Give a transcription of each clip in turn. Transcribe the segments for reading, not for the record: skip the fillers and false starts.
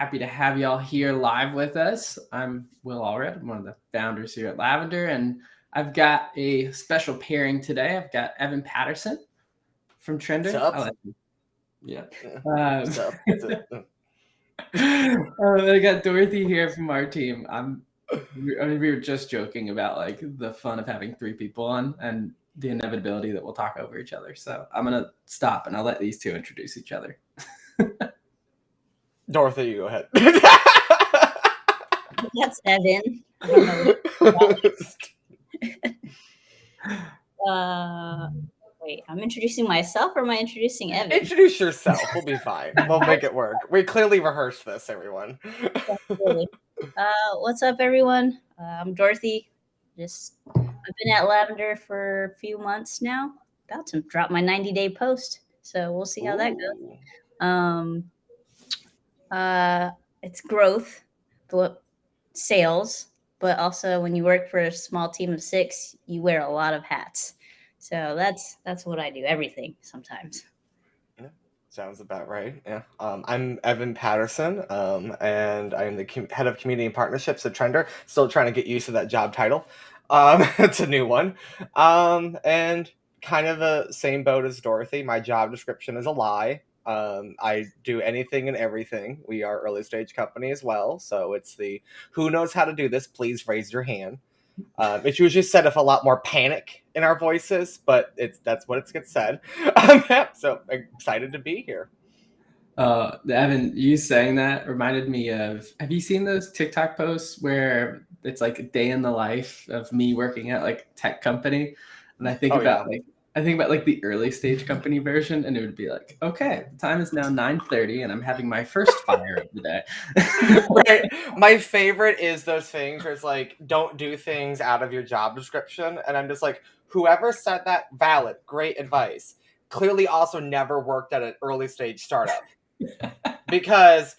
happy to have y'all here live with us. I'm Will Allred. I'm one of the founders here at Lavender, and I've got a special pairing today. I've got Evan Patterson from Trender. Yeah. I got Dorothy here from our team. We were just joking about like the fun of having three people on and the inevitability that we'll talk over each other. So I'm gonna stop and I'll let these two introduce each other. Dorothy, you go ahead. That's Evan. I don't know. Wait, I'm introducing myself or am I introducing Evan? Introduce yourself. We'll be fine. We'll make it work. We clearly rehearsed this, everyone. What's up, everyone? I'm Dorothy. I've been at Lavender for a few months now. About to drop my 90-day post, so we'll see how that goes. It's growth, sales, but also when you work for a small team of 6, you wear a lot of hats. So that's what I do. Everything sometimes. Yeah, sounds about right. Yeah. I'm Evan Patterson, and I'm the head of community and partnerships at Trender. Still trying to get used to that job title. It's a new one. And kind of the same boat as Dorothy. My job description is a lie. I do anything and everything. We are early stage company as well. So it's the who knows how to do this, please raise your hand. It's usually said with a lot more panic in our voices, but that's what it gets said. So excited to be here. Evan, you saying that reminded me of, have you seen those TikTok posts where it's like a day in the life of me working at like a tech company? And I think about like the early stage company version, and it would be like, okay, the time is now 9:30 and I'm having my first fire of the day. Right. My favorite is those things where it's like, don't do things out of your job description. And I'm just like, whoever said that, valid, great advice. Clearly also never worked at an early stage startup. Because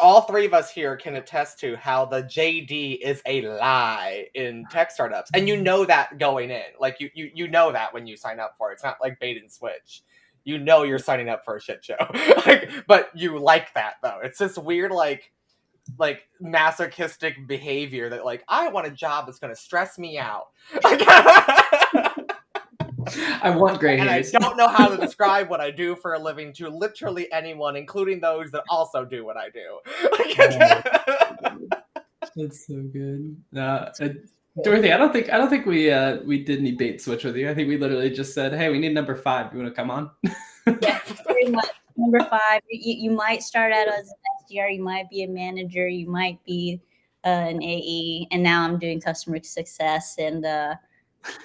all three of us here can attest to how the JD is a lie in tech startups. And you know that going in. Like, you know that when you sign up for it. It's not like bait and switch. You know you're signing up for a shit show. But you like that, though. It's this weird, like masochistic behavior that, like, I want a job that's going to stress me out. I want gray hairs. And I don't know how to describe what I do for a living to literally anyone, including those that also do what I do. That's so good. Dorothy, I don't think we did any bait switch with you. I think we literally just said, hey, we need number 5. You want to come on? Yeah, pretty much. Number 5. You might start out as an SDR. You might be a manager. You might be an AE. And now I'm doing customer success, and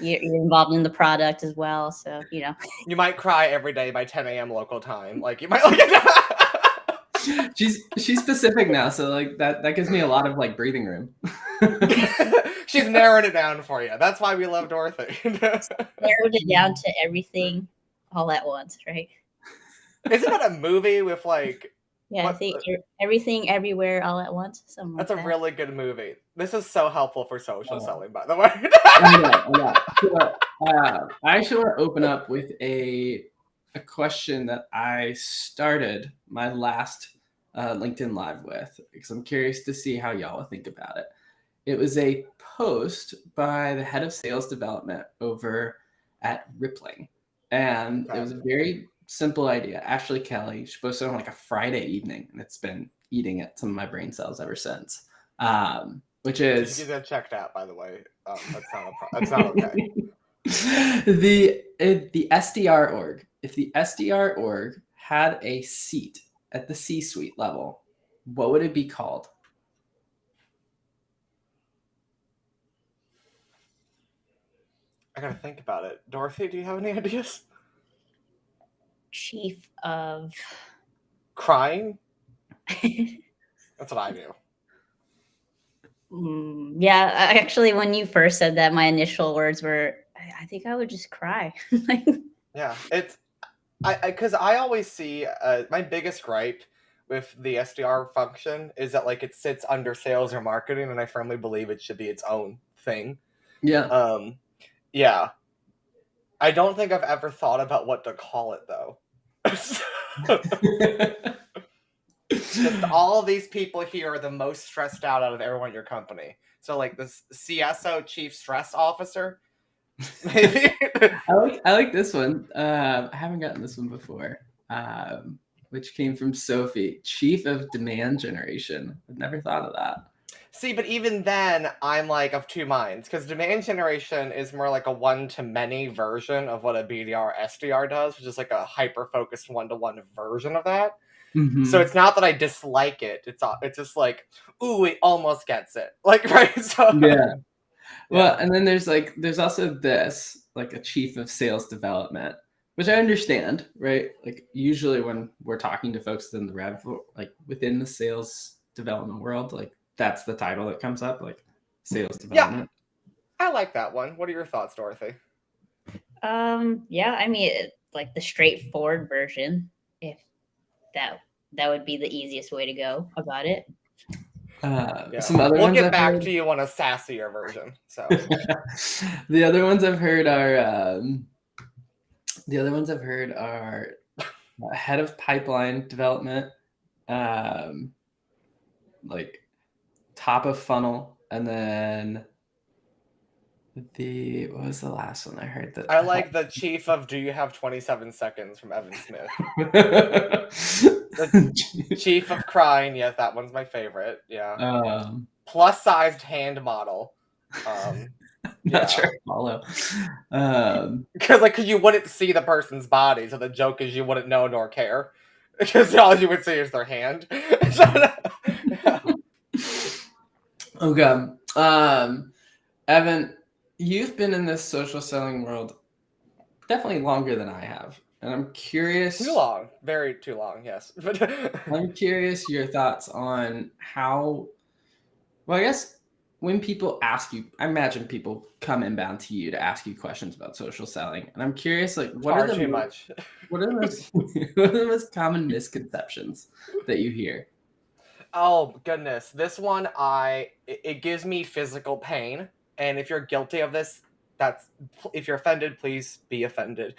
you're involved in the product as well. So, you know. You might cry every day by 10 a.m. local time. Like, you might She's specific now, so like that gives me a lot of like breathing room. She's narrowed it down for you. That's why we love Dorothy. Narrowed it down to everything all at once, right? Isn't that a movie with like... Yeah, I think everything, everywhere, all at once. That's a really good movie. This is so helpful for social selling, by the way. I actually want to open up with a question that I started my last LinkedIn Live with, because I'm curious to see how y'all think about it. It was a post by the head of sales development over at Rippling, and it was a very simple idea. Ashley Kelly, she posted on like a Friday evening, and it's been eating at some of my brain cells ever since. Which is... You should get that checked out, by the way. That's not okay. The SDR org. If the SDR org had a seat at the C-suite level, what would it be called? I gotta think about it. Dorothy, do you have any ideas? Chief of... Crying? That's what I do. Yeah, actually, when you first said that, my initial words were, I think I would just cry. Yeah, because I always see my biggest gripe with the SDR function is that like it sits under sales or marketing, and I firmly believe it should be its own thing. Yeah. Yeah. I don't think I've ever thought about what to call it, though. Just all of these people here are the most stressed out of everyone in your company. So like this CSO, Chief Stress Officer, maybe. I like this one. I haven't gotten this one before. Which came from Sophie, Chief of Demand Generation. I've never thought of that. See, but even then, I'm like of two minds because demand generation is more like a one-to-many version of what a BDR SDR does, which is like a hyper-focused one-to-one version of that. Mm-hmm. So it's not that I dislike it. It's just like, ooh, it almost gets it. Like, right? So yeah. Well, and then there's also this, like a chief of sales development, which I understand, right? Like usually when we're talking to folks in the like within the sales development world, like that's the title that comes up, like sales development. Yeah, I like that one. What are your thoughts, Dorothy? Yeah, I mean, like the straightforward version, if that would be the easiest way to go about it. Some other we'll ones get I've back heard... to you on a sassier version. So the other ones I've heard are head of pipeline development, like top of funnel, and then what was the last one I heard? That I like the chief of Do You Have 27 Seconds from Evan Smith. The chief of crying, yes, that one's my favorite. Yeah. Plus-sized hand model. Not sure I follow. Because you wouldn't see the person's body, so the joke is you wouldn't know nor care. Because all you would see is their hand. Okay. Evan, you've been in this social selling world definitely longer than I have. And I'm curious... Too long. Very too long, yes. I'm curious your thoughts on how... Well, I guess when people ask you, I imagine people come inbound to you to ask you questions about social selling. And I'm curious, like, what are the most common misconceptions that you hear? Oh, goodness. This one, it gives me physical pain. And if you're guilty of this, if you're offended, please be offended.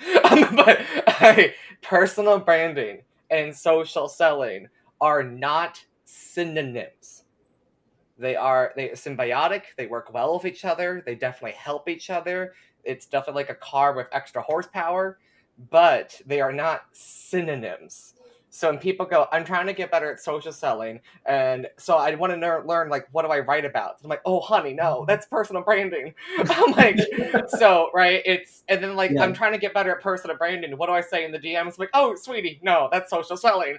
But personal branding and social selling are not synonyms. They're symbiotic. They work well with each other. They definitely help each other. It's definitely like a car with extra horsepower, but they are not synonyms. So when people go, I'm trying to get better at social selling, and so I want to learn, like, what do I write about? So I'm like, oh, honey, no, that's personal branding. I'm like, so, right, and then, like, I'm trying to get better at personal branding. What do I say in the DMs? I'm like, oh, sweetie, no, that's social selling.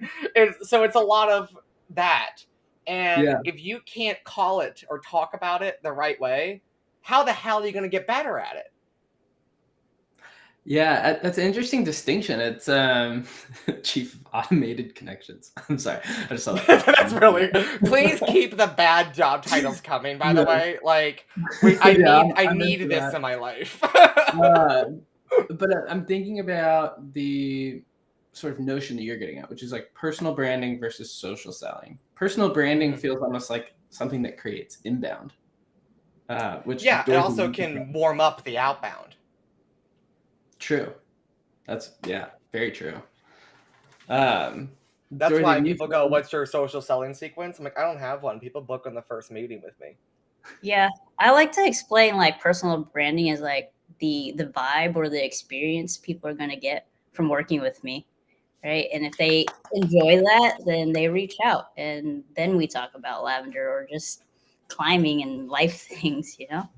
So it's a lot of that. And if you can't call it or talk about it the right way, how the hell are you going to get better at it? Yeah, that's an interesting distinction. It's Chief of Automated Connections. I'm sorry, I just saw that. That's really... Please keep the bad job titles coming. By the way, like I need this in my life. But I'm thinking about the sort of notion that you're getting at, which is like personal branding versus social selling. Personal branding feels almost like something that creates inbound. Which it also can warm up the outbound. True. That's very true. That's Dorothy, why people go, what's your social selling sequence? I'm like, I don't have one. People book on the first meeting with me. Yeah, I like to explain like personal branding is like the vibe or the experience people are going to get from working with me, right? And if they enjoy that, then they reach out, and then we talk about lavender or just climbing and life things, you know?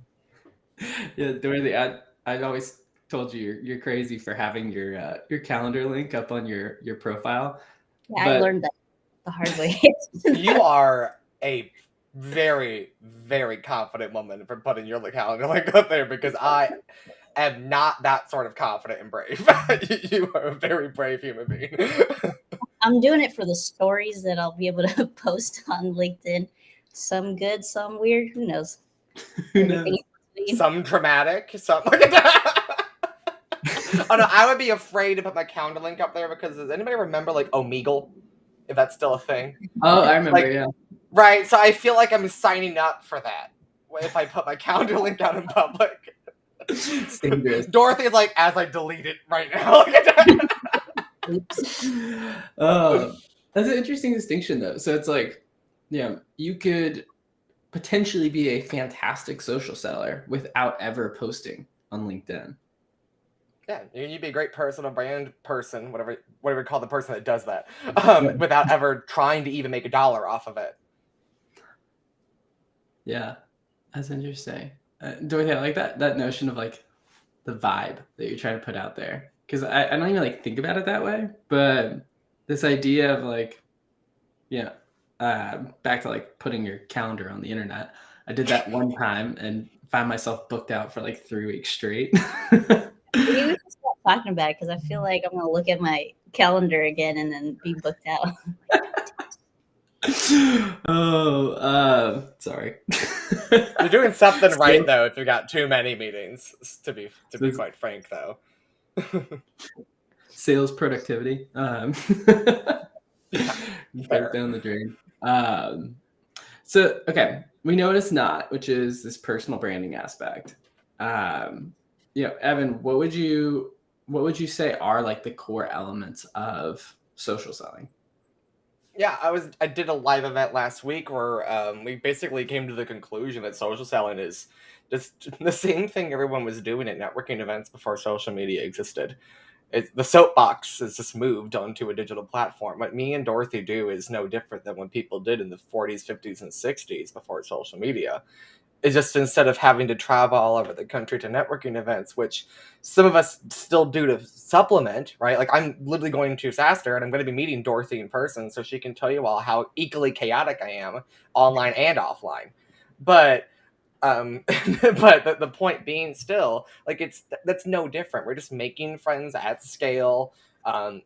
Yeah, Dorothy, I've always told you you're crazy for having your calendar link up on your profile. Yeah, I learned that the hard way. You are a very, very confident woman for putting your calendar link up there, because I am not that sort of confident and brave. You are a very brave human being. I'm doing it for the stories that I'll be able to post on LinkedIn. Some good, some weird. Who knows? Who knows? Some dramatic, some like that. Oh no, I would be afraid to put my calendar link up there, because does anybody remember like Omegle? If that's still a thing. Oh, I remember, yeah. Right, so I feel like I'm signing up for that if I put my calendar link out in public. Dorothy's like, as I delete it right now. Oops. That's an interesting distinction, though. So it's like, you could potentially be a fantastic social seller without ever posting on LinkedIn. Yeah, you'd be a great personal brand person, whatever you call the person that does that, Yeah. without ever trying to even make a dollar off of it. Yeah, that's interesting. Dorothy, I like that notion of like the vibe that you're trying to put out there, because I don't even like think about it that way, but this idea of like, yeah, back to like putting your calendar on the internet. I did that one time and found myself booked out for like 3 weeks straight. Maybe we should stop talking about it because I feel like I'm gonna look at my calendar again and then be booked out. Oh, sorry. You're doing something right Sales, though if you got too many meetings. To be sales, quite frank, though. sales productivity. Yeah, Goes fair. down the drain. So okay, we know it's not, which is this personal branding aspect. Evan, what would you say are like the core elements of social selling? Yeah, I did a live event last week where we basically came to the conclusion that social selling is just the same thing everyone was doing at networking events before social media existed. The soapbox has just moved onto a digital platform. What me and Dorothy do is no different than what people did in the 40s, 50s, and 60s before social media. It's just instead of having to travel all over the country to networking events, which some of us still do to supplement, right? Like I'm literally going to SaaStr and I'm going to be meeting Dorothy in person so she can tell you all how equally chaotic I am online and offline. But but the point being still like that's no different. We're just making friends at scale.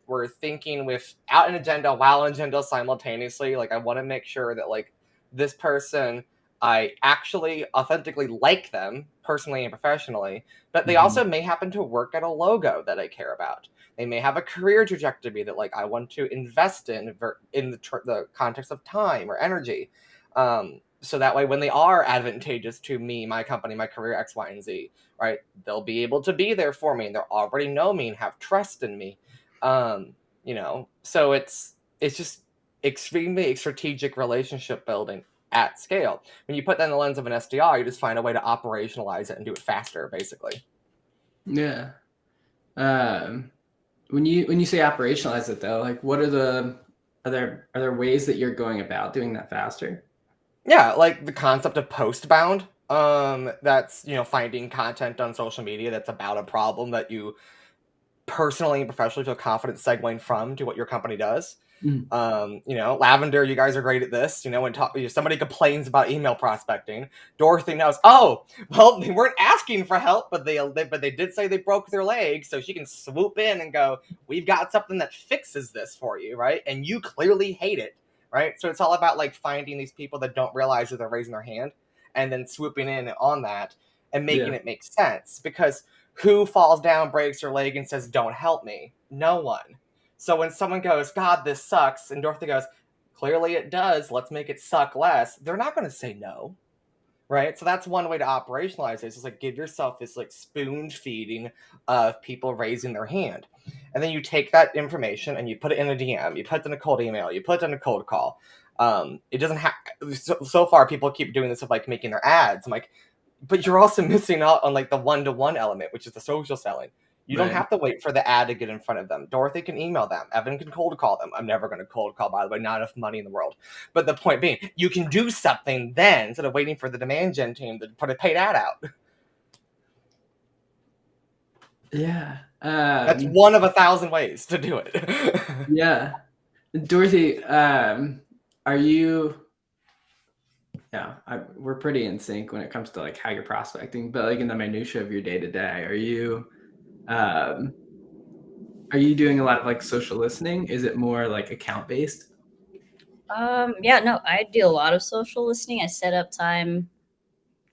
We're thinking without an agenda while an agenda simultaneously. Like I want to make sure that like this person, I actually authentically like them personally and professionally, but they also may happen to work at a logo that I care about. They may have a career trajectory that like I want to invest in the context of time or energy. So that way when they are advantageous to me, my company, my career, X, Y, and Z, right, they'll be able to be there for me and they'll already know me and have trust in me. So it's just extremely strategic relationship building at scale. When you put that in the lens of an SDR, you just find a way to operationalize it and do it faster, basically. Yeah. When you say operationalize it though, like what are there ways that you're going about doing that faster? Yeah, like the concept of post bound. That's finding content on social media that's about a problem that you personally and professionally feel confident segueing from to what your company does. Mm. Lavender, you guys are great at this. When somebody complains about email prospecting, Dorothy knows. Oh, well, they weren't asking for help, but they did say they broke their leg, so she can swoop in and go, "We've got something that fixes this for you, right?" And you clearly hate it, right? So it's all about like finding these people that don't realize that they're raising their hand, and then swooping in on that and making Yeah. it make sense. Because who falls down, breaks their leg, and says, "Don't help me"? No one. So when someone goes, "God, this sucks," and Dorothy goes, "Clearly it does, let's make it suck less," they're not going to say no, right? So that's one way to operationalize it. It's just like give yourself this like spoon feeding of people raising their hand. And then you take that information and you put it in a DM, you put it in a cold email, you put it in a cold call. It doesn't have, so far people keep doing this of like making their ads. I'm like, but you're also missing out on like the one-to-one element, which is the social selling. You don't Right. have to wait for the ad to get in front of them. Dorothy can email them. Evan can cold call them. I'm never going to cold call, by the way, not enough money in the world. But the point being, you can do something then instead of waiting for the demand gen team to put a paid ad out. Yeah. That's one of 1,000 ways to do it. Yeah. Dorothy, are you? Yeah, we're pretty in sync when it comes to like how you're prospecting, but like in the minutia of your day to day, um, are you doing a lot of like social listening? Is it more like account based? Yeah, no, I do a lot of social listening. I set up time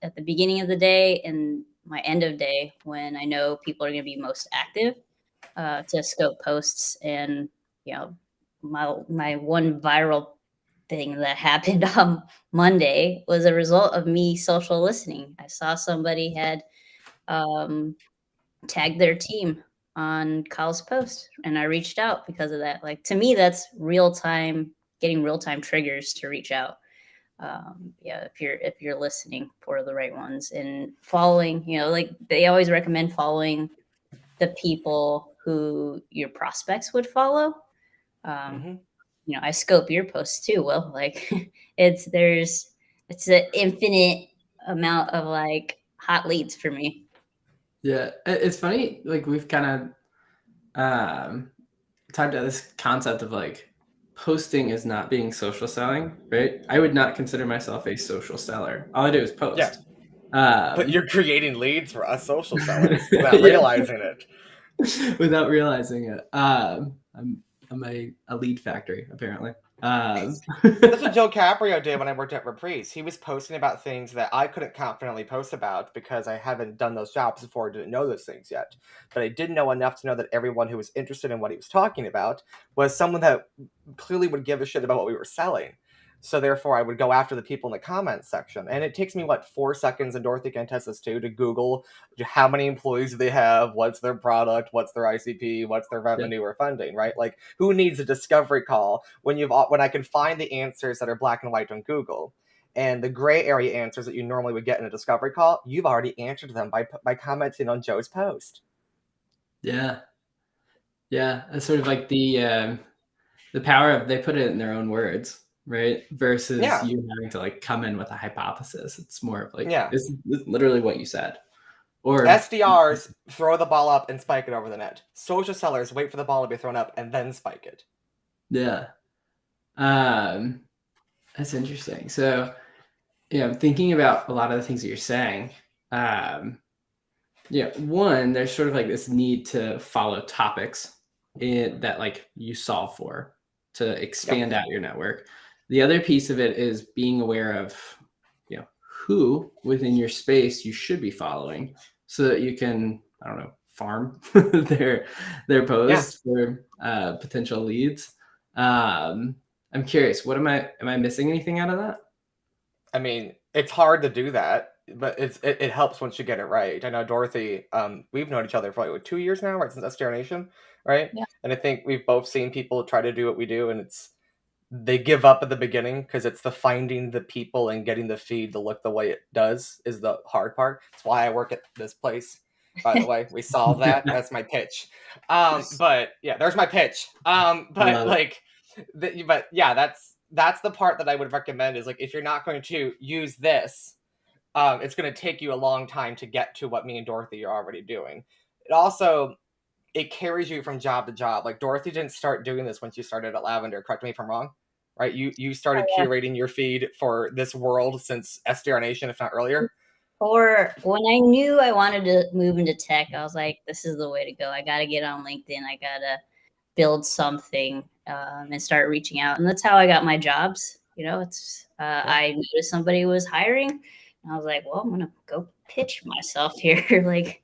at the beginning of the day and my end of day when I know people are going to be most active to scope posts. And you know, my one viral thing that happened on Monday was a result of me social listening. I saw somebody had um, tagged their team on Kyle's post, and I reached out because of that. Like, to me, that's real time, getting real time triggers to reach out. Yeah, if you're listening for the right ones and following, like they always recommend following the people who your prospects would follow. Um, Hmm. I scope your posts too. Well, like it's an infinite amount of like hot leads for me. Yeah, it's funny. Like we've kind of talked about this concept of like posting is not being social selling, right? I would not consider myself a social seller. All I do is Yeah, post. but Um, you're creating leads for us social sellers without yeah, realizing it. without realizing it. I'm a lead factory apparently. That's what Joe Caprio did when I worked at Reprise. He was posting about things that I couldn't confidently post about because I haven't done those jobs before, didn't know those things yet. But I did know enough to know that everyone who was interested in what he was talking about was someone that clearly would give a shit about what we were selling. So therefore, I would go after the people in the comments section. And it takes me, 4 seconds, and Dorothy can attest this too, to Google how many employees do they have, what's their product, what's their ICP, what's their Yeah. revenue or funding, right? Like, who needs a discovery call when I can find the answers that are black and white on Google? And the gray area answers that you normally would get in a discovery call, you've already answered them by commenting on Joe's post. Yeah. Yeah. It's sort of like the power of they put it in their own words, right? Versus Yeah, you having to like come in with a hypothesis. It's more of like yeah. this is literally what you said. Or SDRs throw the ball up and spike it over the net. Social sellers wait for the ball to be thrown up and then spike it. yeah. Um that's interesting. So I'm thinking about a lot of the things that you're saying. One, there's sort of like this need to follow topics that like you solve for to Yep. expand out your network. The other piece of it is being aware of who within your space you should be following so that you can, I don't know, farm their Yeah. posts for potential leads. I'm curious, am I missing anything out of that? I mean, it's hard to do that, but it helps once you get it right. I know Dorothy, we've known each other for like 2 years now, right? Since SDR Nation, right? Yeah. And I think we've both seen people try to do what we do, and they give up at the beginning because it's the finding the people and getting the feed to look the way it does is the hard part. That's why I work at this place. By the way, we solve that. That's my pitch. But yeah, there's my pitch. But Love it. like, but yeah, that's the part that I would recommend is like if you're not going to use this, it's going to take you a long time to get to what me and Dorothy are already doing. It carries you from job to job. Like Dorothy didn't start doing this when she started at Lavender. Correct me if I'm wrong. Right? You started Yeah. curating your feed for this world since SDR Nation, if not earlier. Or when I knew I wanted to move into tech, I was like, this is the way to go. I got to get on LinkedIn. I got to build something and start reaching out. And that's how I got my jobs. I noticed somebody was hiring. And I was like, well, I'm going to go pitch myself here. Like,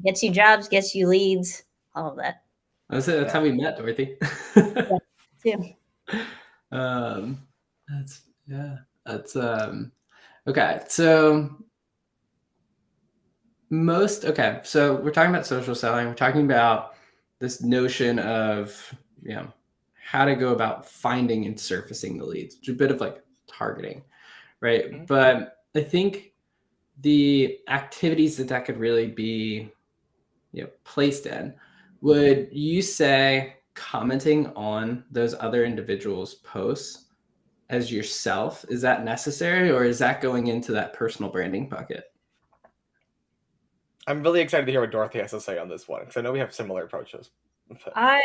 gets you jobs, gets you leads, all of that. That's how we met, Dorothy. Yeah, too. That's okay. So so we're talking about social selling. We're talking about this notion of how to go about finding and surfacing the leads, which is a bit of like targeting, right? Mhm. But I think the activities that could really be placed in, would you say commenting on those other individuals' posts as yourself, is that necessary, or is that going into that personal branding bucket? I'm really excited to hear what Dorothy has to say on this one because I know we have similar approaches. I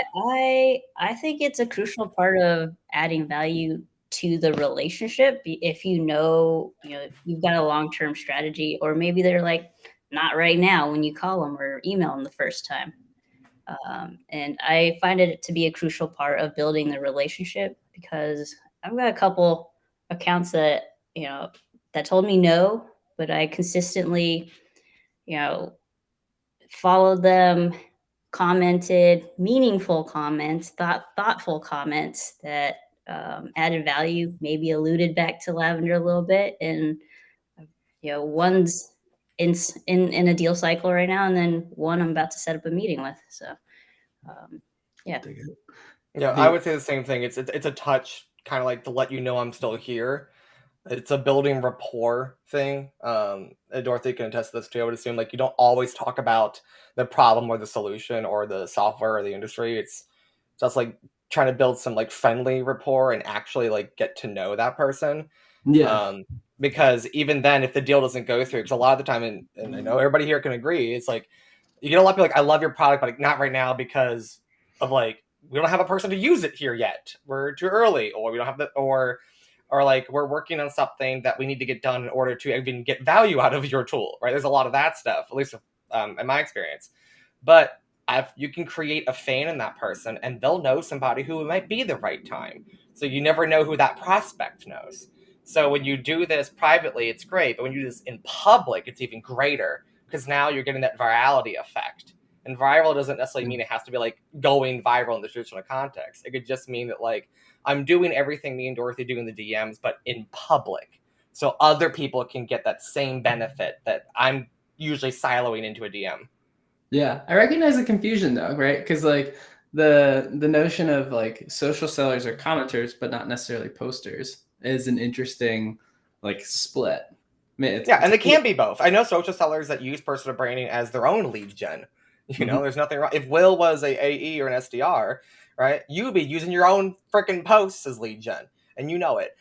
think it's a crucial part of adding value to the relationship. If you've got a long-term strategy, or maybe they're like, not right now when you call them or email them the first time. And I find it to be a crucial part of building the relationship because I've got a couple accounts that told me no, but I consistently, you know, followed them, commented meaningful comments, thoughtful comments that added value, maybe alluded back to Lavender a little bit. And, one's in a deal cycle right now, and then one I'm about to set up a meeting with. So, yeah. Yeah, I would say the same thing. It's a touch, kind of like to let you know I'm still here. It's a building rapport thing. And Dorothy can attest to this too. I would assume like you don't always talk about the problem or the solution or the software or the industry. It's just like trying to build some like friendly rapport and actually like get to know that person. Yeah. Because even then, if the deal doesn't go through, because a lot of the time, and I know everybody here can agree, it's like you get a lot of people like, I love your product, but like, not right now because of like we don't have a person to use it here yet. We're too early, or we don't have the or like we're working on something that we need to get done in order to even get value out of your tool, right? There's a lot of that stuff, at least in my experience. But you can create a fan in that person, and they'll know somebody who might be the right time. So you never know who that prospect knows. So when you do this privately, it's great. But when you do this in public, it's even greater because now you're getting that virality effect. And viral doesn't necessarily mean it has to be like going viral in the traditional context. It could just mean that like I'm doing everything me and Dorothy do in the DMs, but in public. So other people can get that same benefit that I'm usually siloing into a DM. Yeah, I recognize the confusion though, right? Because like the notion of like social sellers are commenters, but not necessarily posters, is an interesting like split. I mean, Yeah, and they can be both. I know social sellers that use personal branding as their own lead gen. You know, there's nothing wrong. If Will was a AE or an SDR, right, you'd be using your own freaking posts as lead gen, and you know it.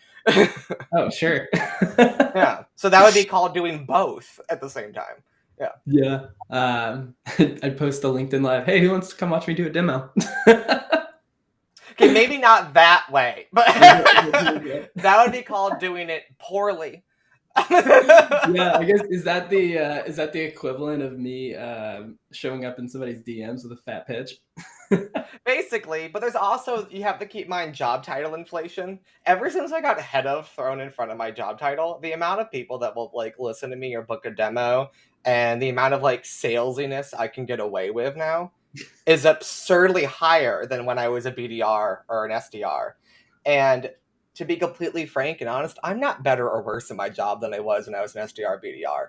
Oh, sure. Yeah, so that would be called doing both at the same time. Yeah. Yeah. I'd post a LinkedIn live. Hey, who wants to come watch me do a demo? Okay, maybe not that way, but that would be called doing it poorly. Yeah, I guess is that the equivalent of me showing up in somebody's DMs with a fat pitch? Basically, but there's also, you have to keep in mind job title inflation. Ever since I got head of thrown in front of my job title, the amount of people that will like listen to me or book a demo and the amount of like salesiness I can get away with now is absurdly higher than when I was a BDR or an SDR. And to be completely frank and honest, I'm not better or worse in my job than I was when I was an SDR BDR.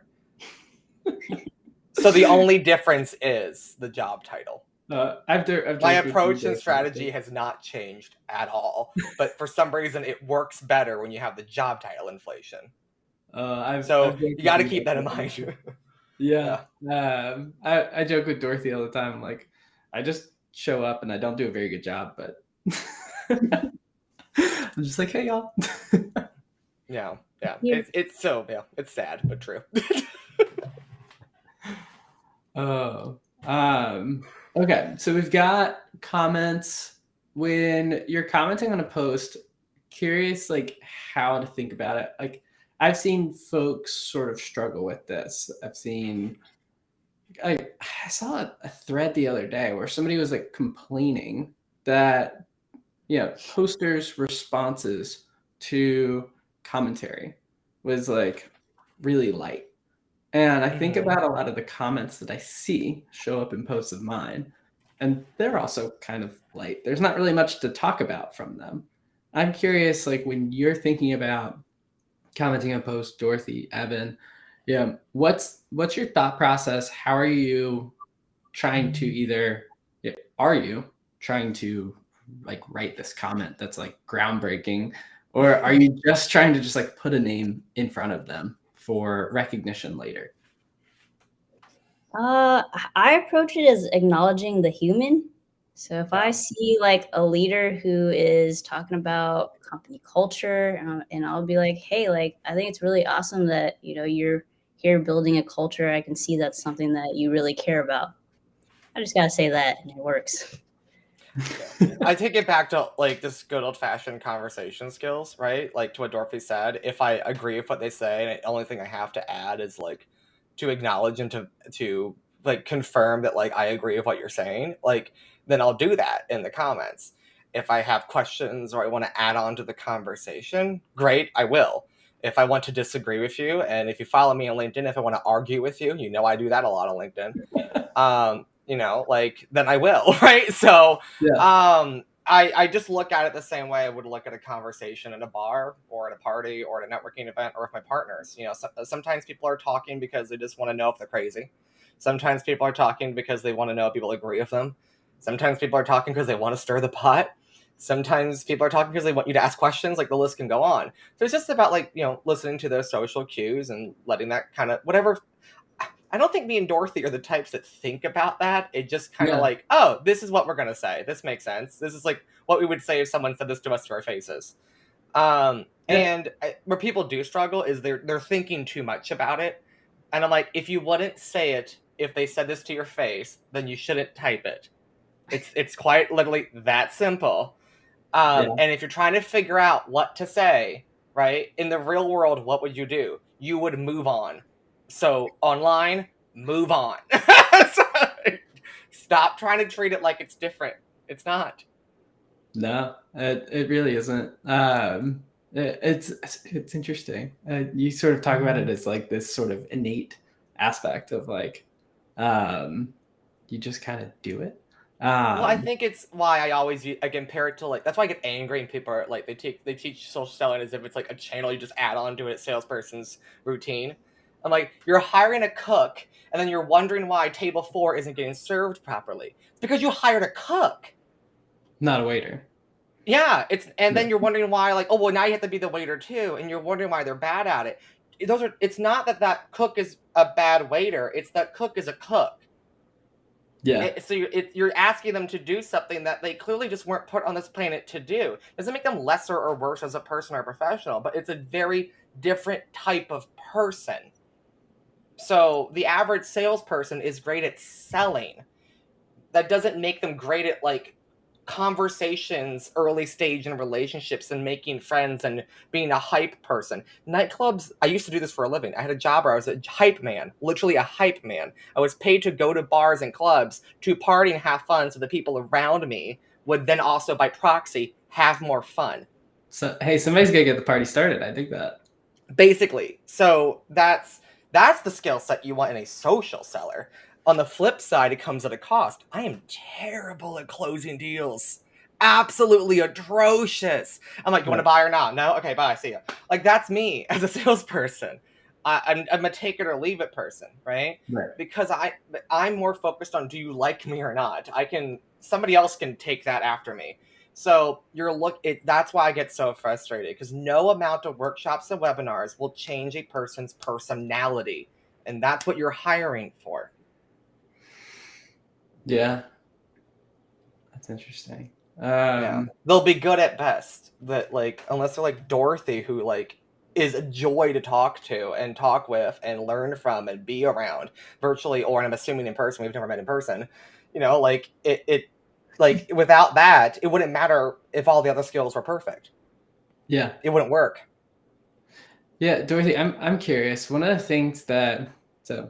So the only difference is the job title. I've My approach and strategy has not changed at all, but for some reason it works better when you have the job title inflation. So you got to keep that in mind. Yeah. I joke with Dorothy all the time. I'm like, I just show up and I don't do a very good job, but I'm just like, hey y'all. Yeah. It's so it's sad but true. Oh. Okay, so we've got comments. When you're commenting on a post, curious like how to think about it. Like I've seen folks sort of struggle with this. I saw a thread the other day where somebody was like complaining that posters' responses to commentary was like really light. And I think about a lot of the comments that I see show up in posts of mine, and they're also kind of light. There's not really much to talk about from them. I'm curious, like when you're thinking about commenting on posts, Dorothy, Evan, what's your thought process? How are you trying to are you trying to like write this comment that's like groundbreaking, or are you just trying to just like put a name in front of them for recognition later? I approach it as acknowledging the human. So if I see like a leader who is talking about company culture, and I'll be like, hey, like I think it's really awesome that you're here building a culture. I can see that's something that you really care about. I just gotta say that, and it works. I take it back to like this good old fashioned conversation skills, right? Like to what Dorothy said. If I agree with what they say, and the only thing I have to add is like to acknowledge and to like confirm that like I agree with what you're saying, like then I'll do that in the comments. If I have questions or I want to add on to the conversation, great, I will. If I want to disagree with you, and if you follow me on LinkedIn, if I want to argue with you, I do that a lot on LinkedIn. Like then I will, right? So, Yeah. I just look at it the same way I would look at a conversation in a bar or at a party or at a networking event or with my partners. Sometimes people are talking because they just want to know if they're crazy. Sometimes people are talking because they want to know if people agree with them. Sometimes people are talking because they want to stir the pot. Sometimes people are talking because they want you to ask questions. Like, the list can go on. So it's just about, like, listening to their social cues and letting that kind of whatever. I don't think me and Dorothy are the types that think about that. It just kind of Yeah. like, oh, this is what we're going to say. This makes sense. This is like what we would say if someone said this to us to our faces. Yeah. And where people do struggle is they're thinking too much about it. And I'm like, if you wouldn't say it, if they said this to your face, then you shouldn't type it. It's quite literally that simple. Yeah. And if you're trying to figure out what to say, right, in the real world, what would you do? You would move on. So online, move on. So, stop trying to treat it like it's different. It's not. No, it really isn't. It's interesting. You sort of talk about it as like this sort of innate aspect of like, you just kind of do it. Well, I think it's why I always compare it to, like, that's why I get angry and people are like, they teach social selling as if it's like a channel you just add on to a salesperson's routine. I'm like, you're hiring a cook and then you're wondering why table 4 isn't getting served properly. It's because you hired a cook. Not a waiter. Yeah, then you're wondering why, like, oh well, now you have to be the waiter too, and you're wondering why they're bad at it. It's not that cook is a bad waiter. It's that cook is a cook. Yeah. So you're asking them to do something that they clearly just weren't put on this planet to do. Doesn't make them lesser or worse as a person or a professional, but it's a very different type of person. So the average salesperson is great at selling. That doesn't make them great at, like, conversations early stage in relationships and making friends and being a hype person. Nightclubs, I used to do this for a living. I had a job where I was a hype man, literally a hype man. I was paid to go to bars and clubs to party and have fun so the people around me would then also, by proxy, have more fun. So hey, somebody's gonna get the party started. I think that. Basically. So that's the skill set you want in a social seller. On the flip side, it comes at a cost. I am terrible at closing deals. Absolutely atrocious. I'm like, you want to buy or not? No? Okay, bye. See ya. Like, that's me as a salesperson. I'm a take it or leave it person, right? Right. Because I'm more focused on, do you like me or not? Somebody else can take that after me. So that's why I get so frustrated, because no amount of workshops and webinars will change a person's personality. And that's what you're hiring for. Yeah. That's interesting. Yeah. They'll be good at best, but, like, unless they're like Dorothy, who, like, is a joy to talk to and talk with and learn from and be around virtually, or I'm assuming in person. We've never met in person. Like, like, without that, it wouldn't matter if all the other skills were perfect. Yeah. It wouldn't work. Yeah, Dorothy, I'm curious. One of the things so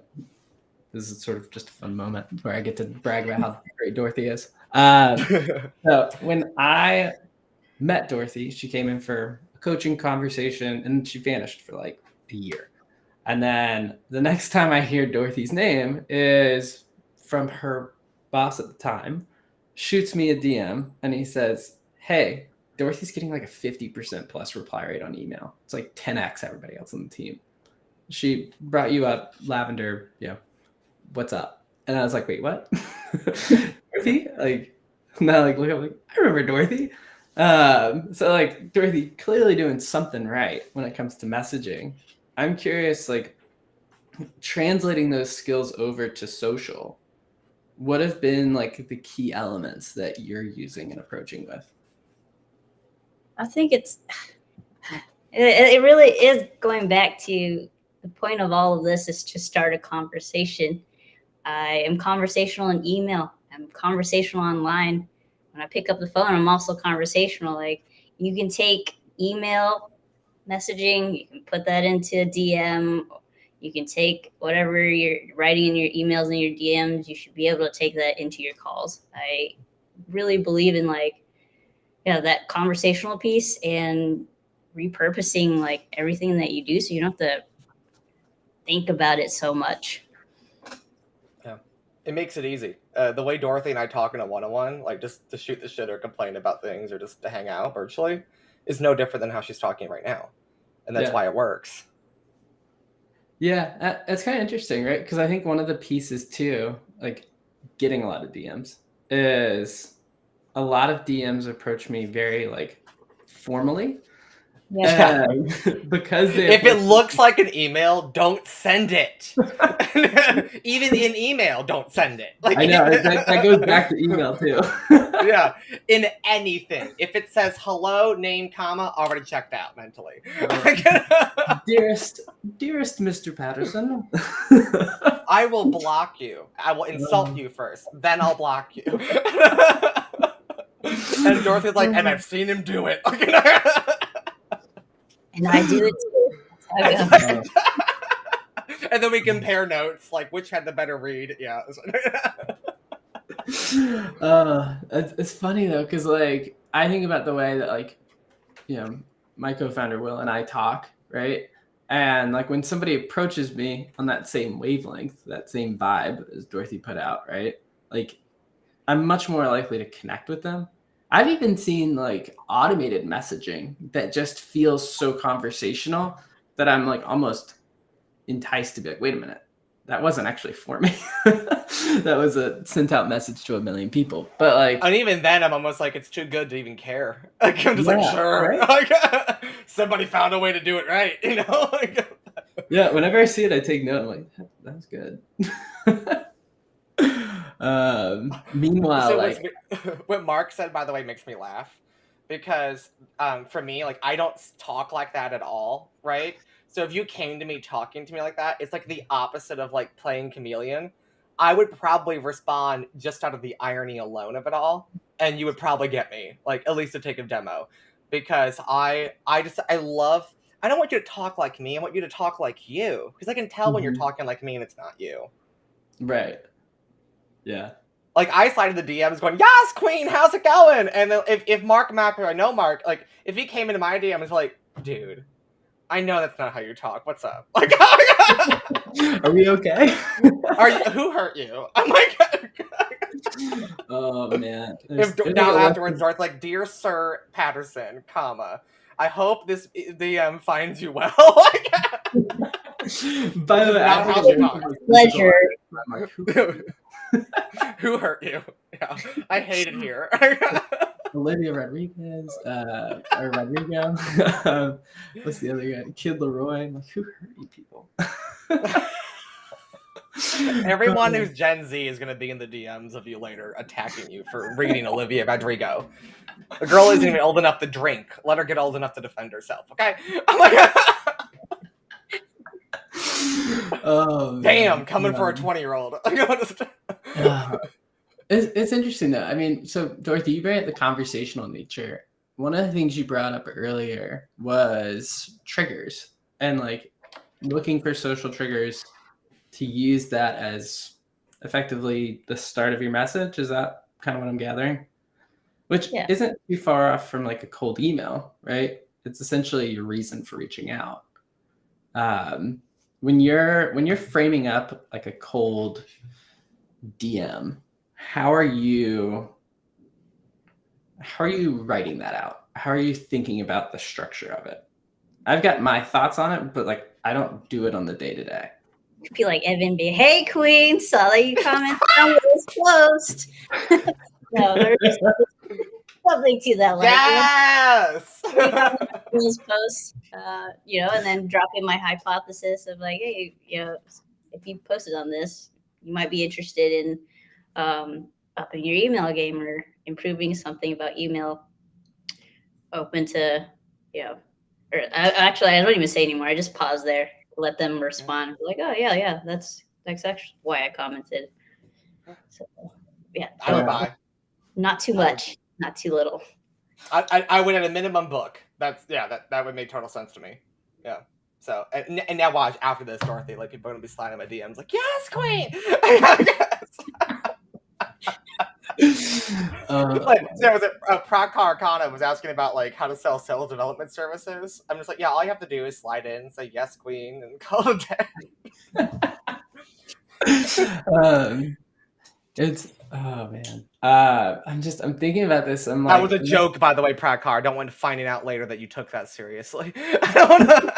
this is sort of just a fun moment where I get to brag about how great Dorothy is. So when I met Dorothy, she came in for a coaching conversation and she vanished for like a year. And then the next time I hear Dorothy's name is from her boss at the time, shoots me a DM and he says, hey, Dorothy's getting like a 50% plus reply rate on email. It's like 10x everybody else on the team. She brought you up, Lavender, what's up? And I was like, wait, what? Dorothy? Like, now, like, look up, like, I remember Dorothy. So, like, Dorothy clearly doing something right when it comes to messaging. I'm curious, like, translating those skills over to social, what have been, like, the key elements that you're using and approaching with? I think it really is going back to the point of all of this is to start a conversation. I am conversational in email. I'm conversational online. When I pick up the phone, I'm also conversational. Like, you can take email messaging, you can put that into a DM. You can take whatever you're writing in your emails and your DMs. You should be able to take that into your calls. I really believe in, like, that conversational piece and repurposing, like, everything that you do so you don't have to think about it so much. Yeah. It makes it easy. The way Dorothy and I talk in a one-on-one, like just to shoot the shit or complain about things or just to hang out virtually, is no different than how she's talking right now, and that's why it works. Yeah, it's kind of interesting, right? Because I think one of the pieces too, like getting a lot of DMs, is a lot of DMs approach me very like formally. Yeah. Because they if it looks like an email, don't send it. Even in email, don't send it. Like, I know that goes back to email too. Yeah, in anything. If it says hello, name, comma, already checked out mentally. dearest Mr. Patterson. I will block you. I will insult you first, then I'll block you. And Dorothy's like, and I've seen him do it. And I do it too. And then we compare notes, like which had the better read. Yeah. It's funny though, because like I think about the way that like, you know, my co-founder Will and I talk, right? And like when somebody approaches me on that same wavelength, that same vibe as Dorothy put out, right? Like I'm much more likely to connect with them. I've even seen like automated messaging that just feels so conversational that I'm like almost enticed to be like, wait a minute, that wasn't actually for me. That was a sent out message to 1 million people. But like, and even then, I'm almost like it's too good to even care. Like, I'm just like, sure, right? like, somebody found a way to do it right, you know? Yeah, whenever I see it, I take note. I'm like, that's good. Meanwhile, so like what Mark said, by the way, makes me laugh because for me, like I don't talk like that at all, right? So if you came to me talking to me like that, it's like the opposite of like playing chameleon. I would probably respond just out of the irony alone of it all, and you would probably get me, like at least to take a demo, because I love. I don't want you to talk like me. I want you to talk like you, because I can tell when you're talking like me and it's not you. Right. Yeah. Like I slided the DMs going, yes, Queen, how's it going? And then if Mark Macker, I know Mark, like if he came into my DM, it's like, dude, I know that's not how you talk. What's up? Like, are we okay? Who hurt you? I'm like, oh man. Now afterwards, Dorot's like, dear Sir Patterson, comma, I hope this DM finds you well. By the way, pleasure. Who hurt you? Yeah, I hate it here. Olivia Rodriguez, or Rodrigo. What's the other guy? Kid Leroy. Like, who hurt you people? Everyone who's Gen Z is going to be in the DMs of you later attacking you for reading Olivia Rodrigo. The girl isn't even old enough to drink. Let her get old enough to defend herself, okay? I'm like, oh, damn, coming for a 20-year-old. It's interesting though. I mean, so Dorothy, you bring up the conversational nature. One of the things you brought up earlier was triggers and like looking for social triggers to use that as effectively the start of your message. Is that kind of what I'm gathering? Which isn't too far off from like a cold email, right? It's essentially your reason for reaching out. When you're framing up like a cold DM, how are you writing that out? How are you thinking about the structure of it? I've got my thoughts on it, but like I don't do it on the day-to-day. Be like Evan, be hey Queen, saw that you commented on this post. No, there's something to that. Like, yes. Those posts, you know, and then dropping my hypothesis of like, hey, you know, if you posted on this, you might be interested in upping your email game or improving something about email. Open to, you know, or actually, I don't even say anymore. I just pause there, let them respond. Like, oh yeah, that's actually why I commented. So yeah, I would buy. Not too much, not too little. I would at a minimum book. That would make total sense to me. Yeah. So and now watch after this, Dorothy. Like people are gonna be sliding my DMs like, yes, Queen. Like, there was a Prakar Kana was asking about like how to sell sales development services. I'm just like, yeah, all you have to do is slide in, say yes, Queen, and call it a day. It's oh man. I'm thinking about this. I'm That like, was a joke, by the way, Prakar. I don't want finding out later that you took that seriously. I don't wanna...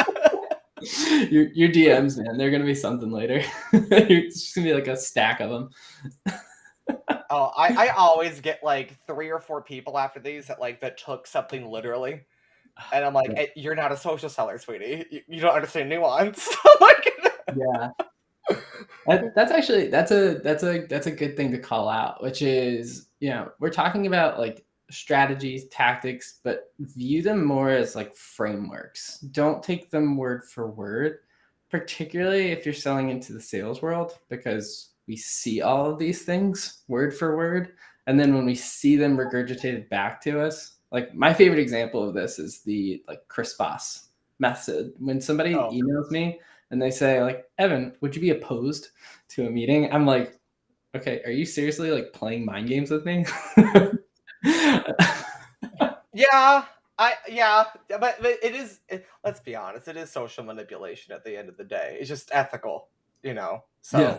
your DMs, man. They're gonna be something later. It's just gonna be like a stack of them. Oh, I always get like 3 or 4 people after these that took something literally, and I'm like, hey, you're not a social seller, sweetie. You don't understand nuance. Yeah. That's actually that's a good thing to call out, which is, we're talking about like strategies, tactics, but view them more as like frameworks. Don't take them word for word, particularly if you're selling into the sales world, because we see all of these things word for word. And then when we see them regurgitated back to us, like my favorite example of this is the like Chris Voss method. When somebody Oh. emails me and they say like, Evan, would you be opposed to a meeting? I'm like, okay, are you seriously like playing mind games with me? Yeah, but it is. Let's be honest, it is social manipulation at the end of the day. It's just ethical, So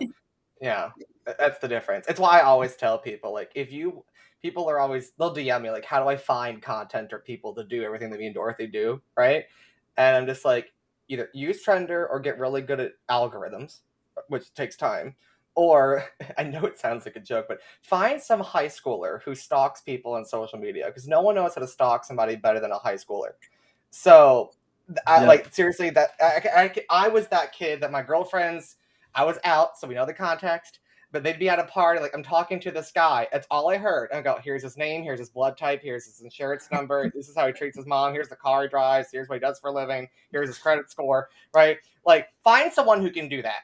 yeah, that's the difference. It's why I always tell people, like, people are always, they'll DM me like, how do I find content or people to do everything that me and Dorothy do, right? And I'm just like, either use Trender or get really good at algorithms, which takes time. Or, I know it sounds like a joke, but find some high schooler who stalks people on social media, because no one knows how to stalk somebody better than a high schooler. So, like, seriously, that I was that kid that my girlfriends, I was out, so we know the context, but they'd be at a party, like, I'm talking to this guy, that's all I heard. And I go, here's his name, here's his blood type, here's his insurance number, this is how he treats his mom, here's the car he drives, here's what he does for a living, here's his credit score, right? Like, find someone who can do that.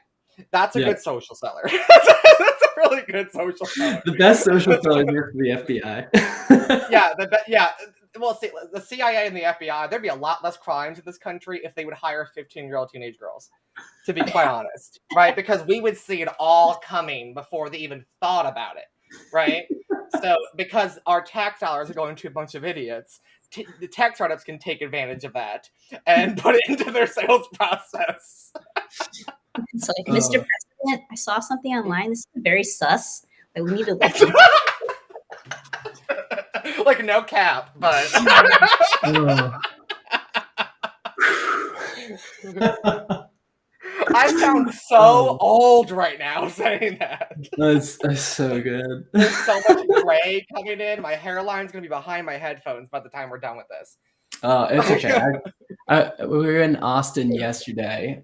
That's a good social seller. That's a really good social seller. The best social seller here for the FBI. Yeah. Well, see, the CIA and the FBI, there'd be a lot less crimes in this country if they would hire 15-year-old teenage girls, to be quite honest, right? Because we would see it all coming before they even thought about it, right? So, because our tax dollars are going to a bunch of idiots, the tech startups can take advantage of that and put it into their sales process. It's like, Mr. President, I saw something online. This is very sus. Like, we need to look. Like, no cap, but. I sound so old right now saying that. That's so good. There's so much gray coming in. My hairline's going to be behind my headphones by the time we're done with this. Oh, it's okay. We were in Austin yesterday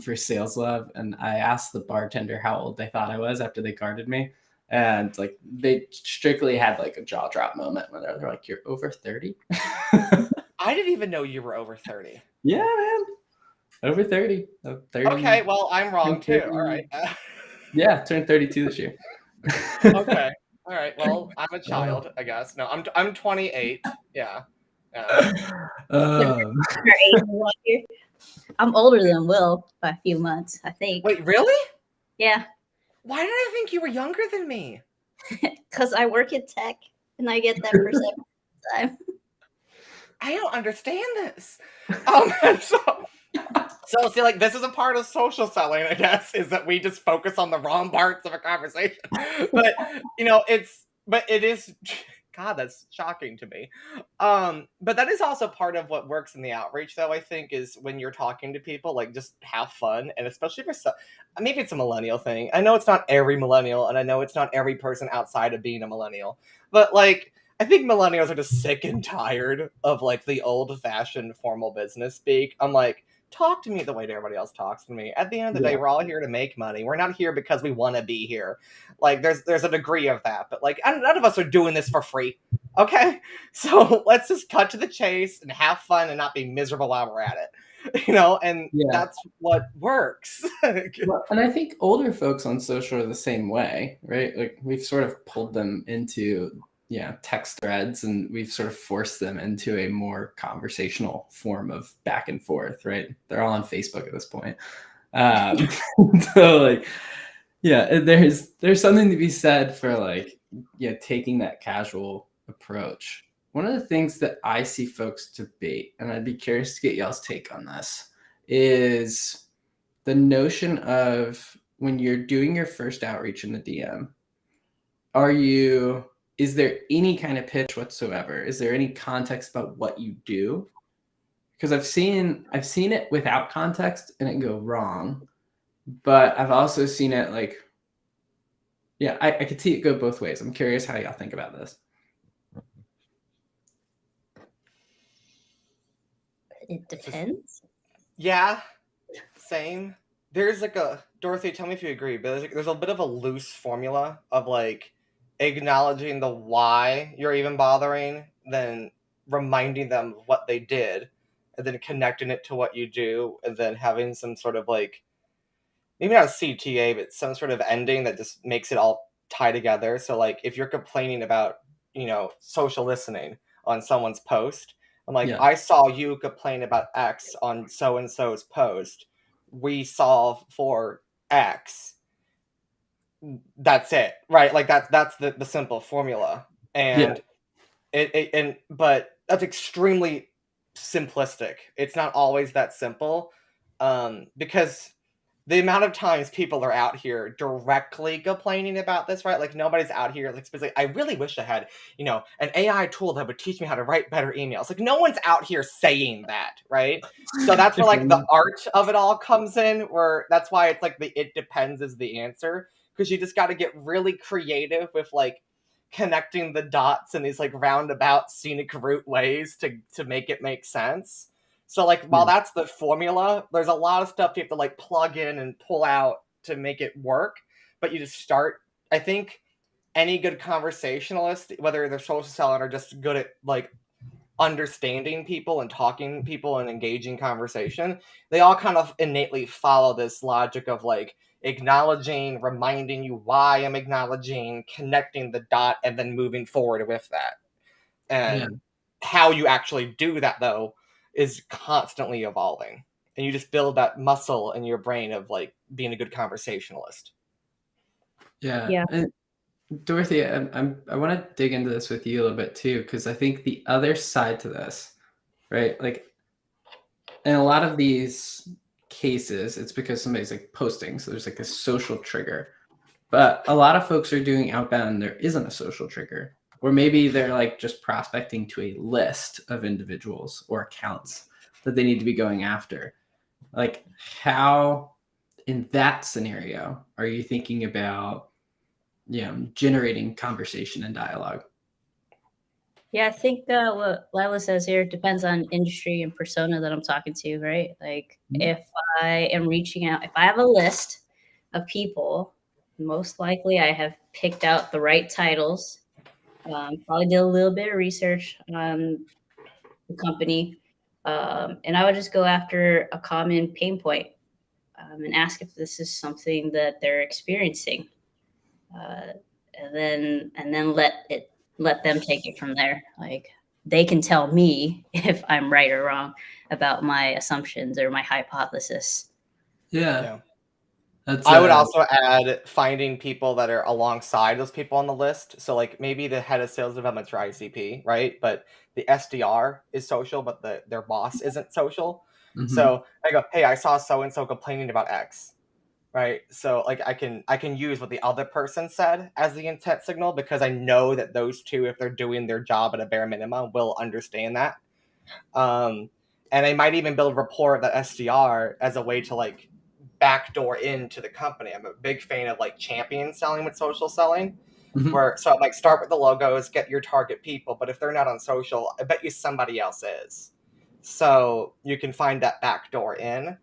for Sales Love, and I asked the bartender how old they thought I was after they carded me. And like they strictly had like a jaw drop moment when they're like, "You're over 30?" I didn't even know you were over 30. Yeah, man. Over 30. 30. Okay, well, I'm wrong too. All right. Yeah, turned 32 this year. Okay. All right. Well, I'm a child, I guess. No, I'm 28. Yeah. I'm older than Will by a few months, I think. Wait, really? Yeah. Why did I think you were younger than me? Because I work in tech and I get that perception time. I don't understand this. So see, like, this is a part of social selling, I guess, is that we just focus on the wrong parts of a conversation. But it is, God, that's shocking to me. But that is also part of what works in the outreach, though, I think, is when you're talking to people, like, just have fun. And especially for maybe it's a millennial thing. I know it's not every millennial, and I know it's not every person outside of being a millennial. But, like, I think millennials are just sick and tired of, like, the old-fashioned formal business speak. I'm like, talk to me the way everybody else talks to me. At the end of the day, we're all here to make money. We're not here because we want to be here. Like, there's a degree of that, but like, none of us are doing this for free. Okay, so let's just cut to the chase and have fun and not be miserable while we're at it. And that's what works. Well, and I think older folks on social are the same way, right? Like we've sort of pulled them into text threads, and we've sort of forced them into a more conversational form of back and forth, right? They're all on Facebook at this point. So like, there's something to be said for like, taking that casual approach. One of the things that I see folks debate, and I'd be curious to get y'all's take on this, is the notion of when you're doing your first outreach in the DM, is there any kind of pitch whatsoever? Is there any context about what you do? Because I've seen it without context and it go wrong, but I've also seen it like, yeah, I could see it go both ways. I'm curious how y'all think about this. It depends. Yeah, same. There's like a Dorothy, tell me if you agree, but there's a bit of a loose formula of like acknowledging the why you're even bothering, then reminding them of what they did, and then connecting it to what you do, and then having some sort of like maybe not a CTA, but some sort of ending that just makes it all tie together. So like if you're complaining about, social listening on someone's post, I'm like, Yeah. I saw you complain about X on so and so's post. We solve for X. That's it, right? Like that's the simple formula. Yeah. And but that's extremely simplistic. It's not always that simple, because the amount of times people are out here directly complaining about this, right? Like nobody's out here like specifically, I really wish I had, an AI tool that would teach me how to write better emails. Like no one's out here saying that, right? So that's where like the art of it all comes in, where that's why it's like the it depends is the answer, because you just got to get really creative with like connecting the dots in these like roundabout scenic route ways to make it make sense. So like while that's the formula, there's a lot of stuff you have to like plug in and pull out to make it work. But you just start. I think any good conversationalist, whether they're social selling or just good at like understanding people and talking to people and engaging conversation, they all kind of innately follow this logic of like acknowledging, reminding you why I'm acknowledging, connecting the dot, and then moving forward with that. And how you actually do that though is constantly evolving, and you just build that muscle in your brain of like being a good conversationalist. Yeah. And Dorothy, I want to dig into this with you a little bit too, because I think the other side to this, right? Like in a lot of these cases, it's because somebody's like posting, so there's like a social trigger. But a lot of folks are doing outbound, and there isn't a social trigger, or maybe they're like just prospecting to a list of individuals or accounts that they need to be going after. Like, how in that scenario are you thinking about, generating conversation and dialogue? Yeah, I think what Lila says here depends on industry and persona that I'm talking to, right? Like if I am reaching out, if I have a list of people, most likely I have picked out the right titles, probably did a little bit of research on the company, and I would just go after a common pain point, and ask if this is something that they're experiencing, uh, and then let them take it from there. Like they can tell me if I'm right or wrong about my assumptions or my hypothesis. Yeah. That's I would also add finding people that are alongside those people on the list. So like maybe the head of sales development's your ICP, right? But the SDR is social, but their boss isn't social. So I go, hey, I saw so and so complaining about X, right? So like I can use what the other person said as the intent signal, because I know that those two, if they're doing their job at a bare minimum, will understand that. And I might even build rapport with that SDR as a way to like backdoor into the company. I'm a big fan of like champion selling with social selling, where so I'm like start with the logos, get your target people, but if they're not on social, I bet you somebody else is. So you can find that backdoor in.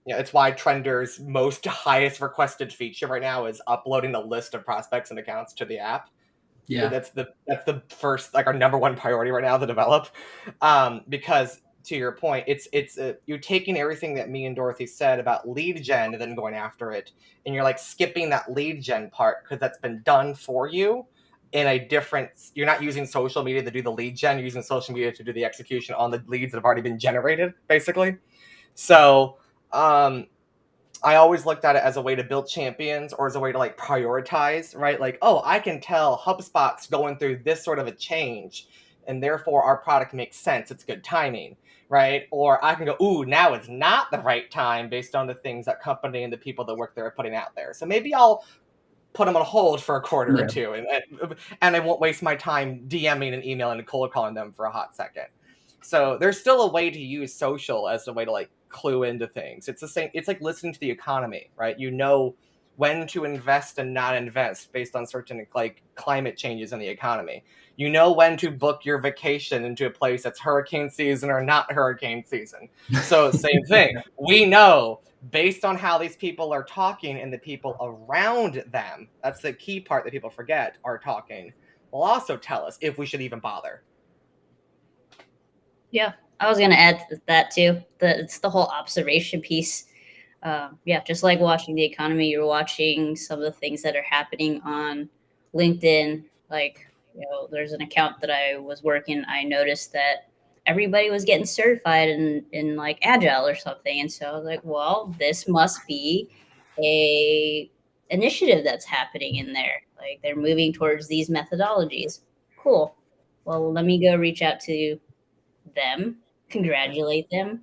It's why Trender's most highest requested feature right now is uploading the list of prospects and accounts to the app. Yeah. That's the first, like our number one priority right now to develop, because to your point, it's you're taking everything that me and Dorothy said about lead gen and then going after it, and you're like skipping that lead gen part because that's been done for you in a different. You're not using social media to do the lead gen. You're using social media to do the execution on the leads that have already been generated, basically. So I always looked at it as a way to build champions, or as a way to like prioritize, right? Like, oh, I can tell HubSpot's going through this sort of a change, and therefore our product makes sense. It's good timing, right? Or I can go, ooh, now is not the right time based on the things that company and the people that work there are putting out there. So maybe I'll put them on hold for a quarter Yeah. or two, and I won't waste my time DMing and emailing and cold calling them for a hot second. So there's still a way to use social as a way to like clue into things. It's the same. It's like listening to the economy, right? You know when to invest and not invest based on certain like climate changes in the economy. You know when to book your vacation into a place that's hurricane season or not hurricane season. So same thing. We know based on how these people are talking and the people around them, that's the key part that people forget, are talking, will also tell us if we should even bother. Yeah, I was gonna add to that too. It's the whole observation piece. Yeah, just like watching the economy, you're watching some of the things that are happening on LinkedIn. Like, there's an account that I was working. I noticed that everybody was getting certified in like Agile or something, and so I was like, well, this must be a initiative that's happening in there. Like they're moving towards these methodologies. Cool. Well, let me go reach out to them, congratulate them,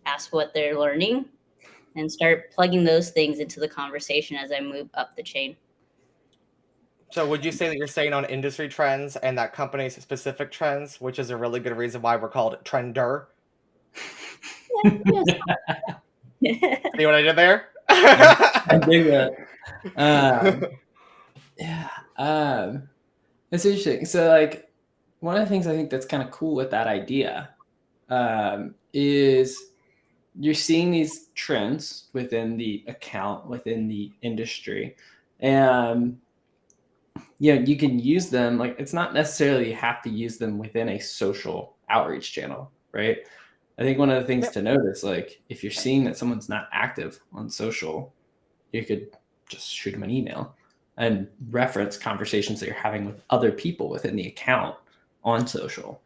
ask what they're learning, and start plugging those things into the conversation as I move up the chain. So would you say that you're staying on industry trends and that company's specific trends, which is a really good reason why we're called trender? Yeah, See what I did there? I dig that. Yeah. It's interesting. So like one of the things I think that's kind of cool with that idea is you're seeing these trends within the account, within the industry. And you can use them. Like it's not necessarily you have to use them within a social outreach channel, right? I think one of the things Yep. to notice, like if you're seeing that someone's not active on social, you could just shoot them an email and reference conversations that you're having with other people within the account on social,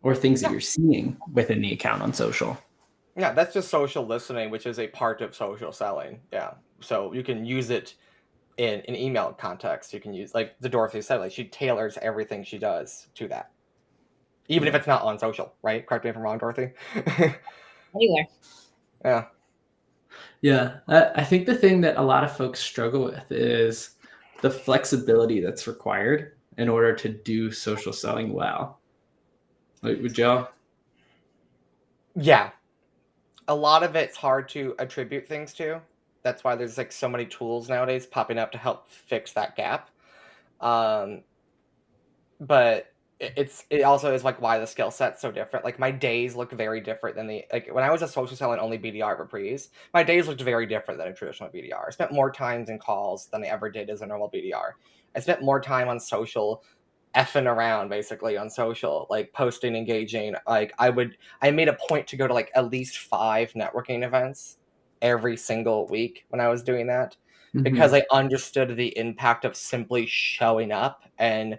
or things that you're seeing within the account on social. Yeah, that's just social listening, which is a part of social selling. Yeah. So you can use it in an email context. You can use, like the Dorothy said, like she tailors everything she does to that. Even if it's not on social, right? Correct me if I'm wrong, Dorothy. Anywhere. Yeah. Yeah. I think the thing that a lot of folks struggle with is the flexibility that's required in order to do social selling well. Like, would y'all? Yeah. A lot of it's hard to attribute things to. That's why there's like so many tools nowadays popping up to help fix that gap. But it also is like why the skill set's so different. Like my days look very different than when I was a social selling only BDR reprise, my days looked very different than a traditional BDR. I spent more times in calls than I ever did as a normal BDR. I spent more time on social, effing around basically on social, like posting, engaging. Like I made a point to go to like at least 5 networking events every single week when I was doing that, because I understood the impact of simply showing up and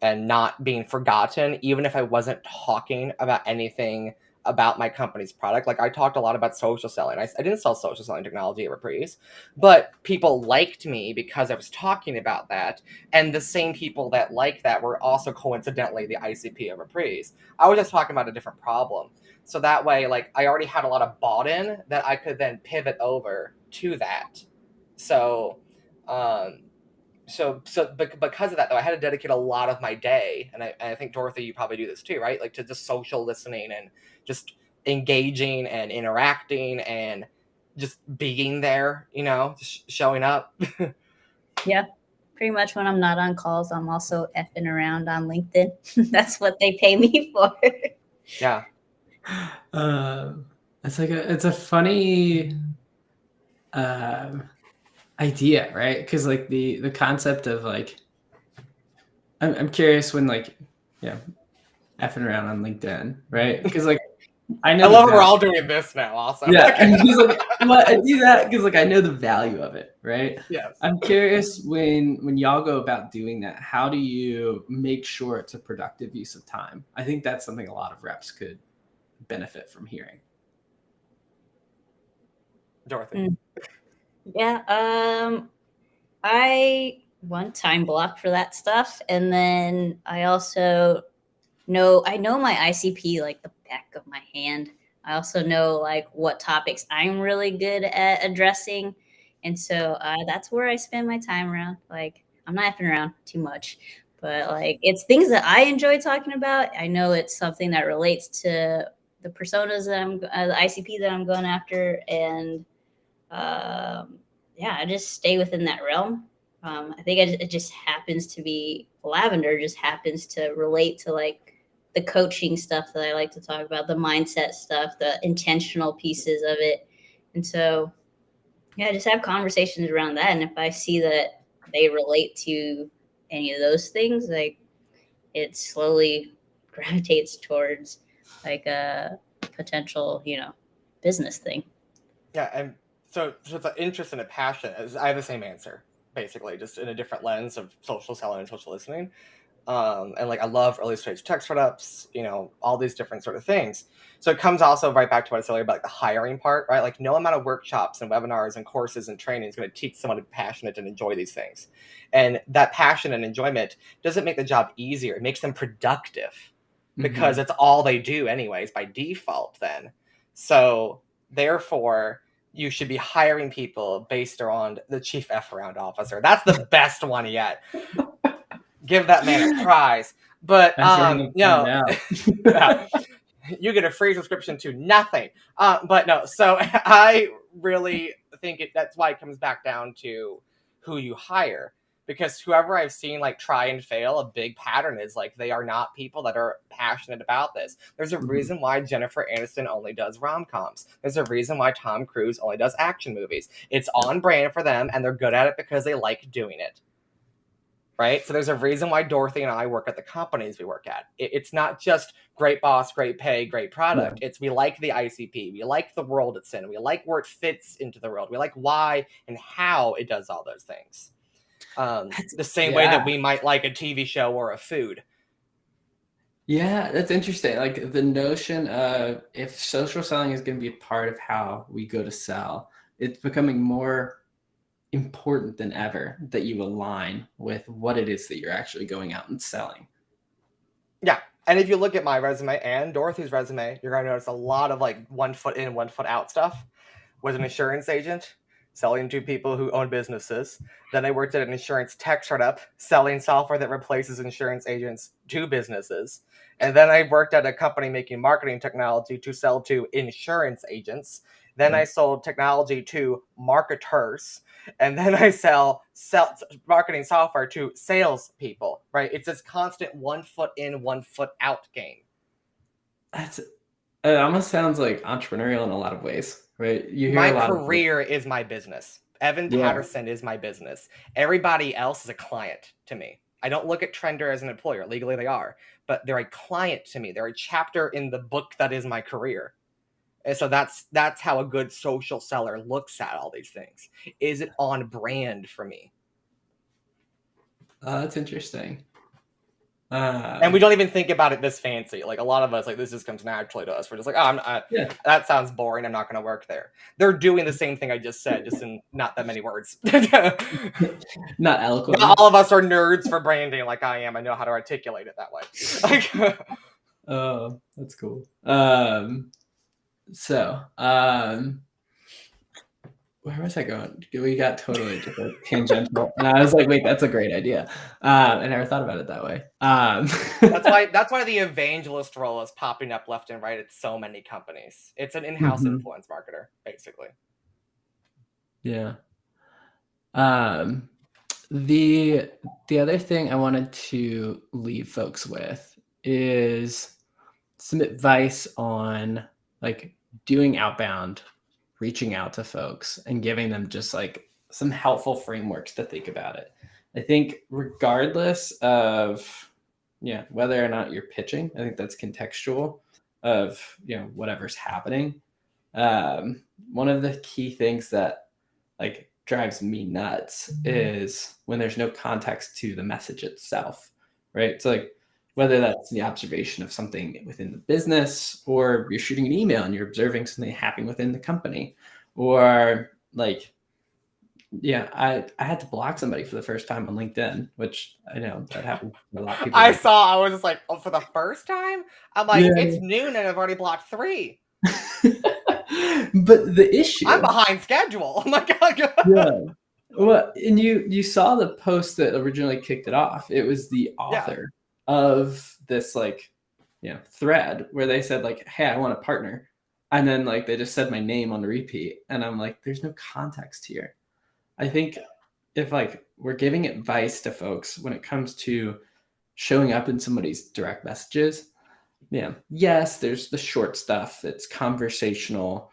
not being forgotten, even if I wasn't talking about anything about my company's product. Like I talked a lot about social selling. I didn't sell social selling technology at Reprise, but people liked me because I was talking about that. And the same people that liked that were also coincidentally the ICP of Reprise. I was just talking about a different problem. So that way, like I already had a lot of bought in that I could then pivot over to that. So, because of that though, I had to dedicate a lot of my day, and I think Dorothy, you probably do this too, right? Like to just social listening and just engaging and interacting and just being there, just showing up. Yeah. Pretty much when I'm not on calls, I'm also effing around on LinkedIn. That's what they pay me for. Yeah. It's a funny idea, right? Because like the concept of like, I'm curious when like, effing around on LinkedIn, right? Because like I know I love the we're value. all doing this now also. Yeah, and he's like, well, I do that because like I know the value of it, right? Yes. I'm curious when y'all go about doing that, how do you make sure it's a productive use of time? I think that's something a lot of reps could benefit from hearing. Dorothy. Yeah. I one time block for that stuff, and then I also know my ICP like the back of my hand. I also know like what topics I'm really good at addressing, And so that's where I spend my time around. Like, I'm not effing around too much, but like, it's things that I enjoy talking about. I know it's something that relates to the personas that the ICP that I'm going after. And yeah, I just stay within that realm. I think it just happens to be lavender, just happens to relate to like the coaching stuff that I like to talk about, the mindset stuff, the intentional pieces of it. And so, yeah, just have conversations around that. And if I see that they relate to any of those things, like it slowly gravitates towards like a potential, business thing. Yeah, and so it's an interest and a passion. I have the same answer, basically, just in a different lens of social selling and social listening. And like I love early stage tech startups, all these different sort of things. So it comes also right back to what I said earlier about like the hiring part, right? Like no amount of workshops and webinars and courses and training is going to teach someone to be passionate and enjoy these things. And that passion and enjoyment doesn't make the job easier. It makes them productive because it's all they do anyways by default then. So therefore, you should be hiring people based around the chief F around officer. That's the best one yet. Give that man a prize. But yeah, you get a free subscription to nothing. But no, so I really think that's why it comes back down to who you hire. Because whoever I've seen like try and fail, a big pattern is like they are not people that are passionate about this. There's a reason why Jennifer Aniston only does rom-coms. There's a reason why Tom Cruise only does action movies. It's on brand for them, and they're good at it because they like doing it. Right? So there's a reason why Dorothy and I work at the companies we work at. It's not just great boss, great pay, great product. It's we like the ICP. We like the world it's in. We like where it fits into the world. We like why and how it does all those things. The same way that we might like a TV show or a food. Yeah, that's interesting. Like the notion of if social selling is going to be a part of how we go to sell, it's becoming more important than ever that you align with what it is that you're actually going out and selling. Yeah. And if you look at my resume and Dorothy's resume, you're going to notice a lot of like 1 foot in, 1 foot out stuff. Was an insurance agent selling to people who own businesses. Then I worked at an insurance tech startup selling software that replaces insurance agents to businesses. And then I worked at a company making marketing technology to sell to insurance agents. Then I sold technology to marketers. And then I sell marketing software to salespeople, right? It's this constant 1 foot in, 1 foot out game. It almost sounds like entrepreneurial in a lot of ways, right? You hear my career is my business. Evan Patterson is my business. Everybody else is a client to me. I don't look at Trender as an employer. Legally, they are. But they're a client to me. They're a chapter in the book that is my career. And so that's how a good social seller looks at all these things. Is it on brand for me? That's interesting. And we don't even think about it this fancy. Like a lot of us, like this just comes naturally to us. We're just like, that sounds boring. I'm not going to work there. They're doing the same thing I just said, just in not that many words. Not eloquent. Not all of us are nerds for branding like I am. I know how to articulate it that way. Oh, that's cool. Where was I going? We got totally tangential, and I was like, "Wait, that's a great idea." I never thought about it that way. That's why the evangelist role is popping up left and right at so many companies. It's an in-house influence marketer, basically. Yeah. The other thing I wanted to leave folks with is some advice on like doing outbound, reaching out to folks and giving them just like some helpful frameworks to think about it. I think regardless of whether or not you're pitching, I think that's contextual of whatever's happening. One of the key things that like drives me nuts is when there's no context to the message itself, right? So like whether that's the observation of something within the business, or you're shooting an email and you're observing something happening within the company, or like, I had to block somebody for the first time on LinkedIn, which I know that happens to a lot of people. I was just like, oh, for the first time? I'm like, it's noon and I've already blocked 3. But the issue, I'm behind schedule. Oh my God. yeah. Well, and you saw the post that originally kicked it off. It was the author of this thread where they said like, "Hey, I want a partner," and then like they just said my name on repeat, and I'm like, "There's no context here." I think if like we're giving advice to folks when it comes to showing up in somebody's direct messages, yes, there's the short stuff that's conversational.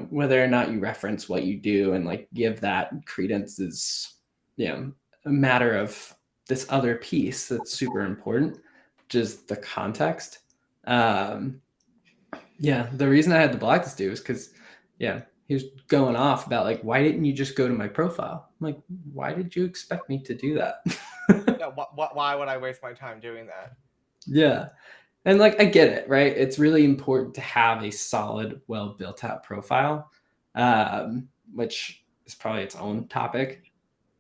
Whether or not you reference what you do and like give that credence is, a matter of this other piece that's super important, which is the context. The reason I had to block this dude is because, he was going off about like, why didn't you just go to my profile? I'm like, why did you expect me to do that? No, why would I waste my time doing that? Yeah. And like, I get it, right? It's really important to have a solid, well built out profile, which is probably its own topic,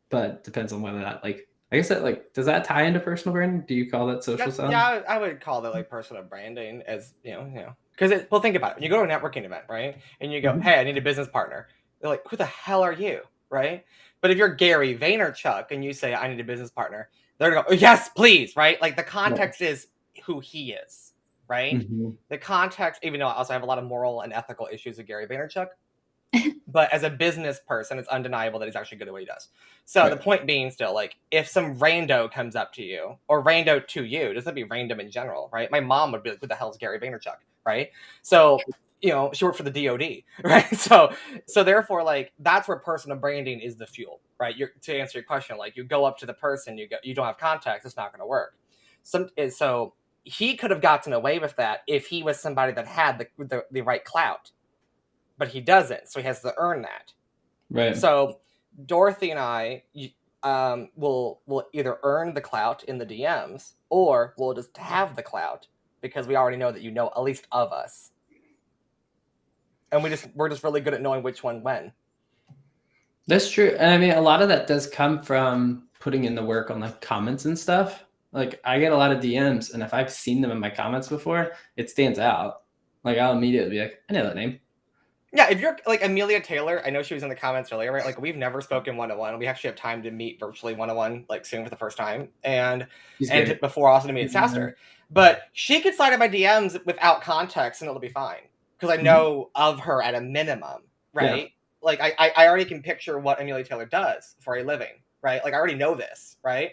but depends on whether that like, I guess that like, does that tie into personal branding? Do you call that social selling? Yeah, I would call that like personal branding as, because well, think about it. When you go to a networking event, right? And you go, "Hey, I need a business partner." They're like, "Who the hell are you?" Right? But if you're Gary Vaynerchuk and you say, "I need a business partner," they're gonna go, "Oh, yes, please." Right? Like the context is who he is, right? The context, even though I also have a lot of moral and ethical issues with Gary Vaynerchuk, but as a business person, it's undeniable that he's actually good at what he does. So the point being still, like, if some rando comes up to you, or rando to you, doesn't be random in general, right? My mom would be like, "Who the hell is Gary Vaynerchuk?" Right? So, she worked for the DOD, right? So therefore, like, that's where personal branding is the fuel, right? To answer your question, like, you go up to the person, you don't have context, it's not going to work. So he could have gotten away with that if he was somebody that had the right clout. But he doesn't, so he has to earn that. Right. So Dorothy and I will either earn the clout in the DMs, or we'll just have the clout because we already know that you know at least of us, and we're just really good at knowing which one when. That's true, and I mean a lot of that does come from putting in the work on like comments and stuff. Like I get a lot of DMs, and if I've seen them in my comments before, it stands out. Like I'll immediately be like, "I know that name." Yeah, if you're like Amelia Taylor, I know she was in the comments earlier, right? Like we've never spoken one-on-one. We actually have time to meet virtually one-on-one like soon for the first time, and before also to meet Saster. But she could slide in my DMs without context, and it'll be fine because I know of her at a minimum, right? Yeah. Like I already can picture what Amelia Taylor does for a living, right? Like I already know this, right?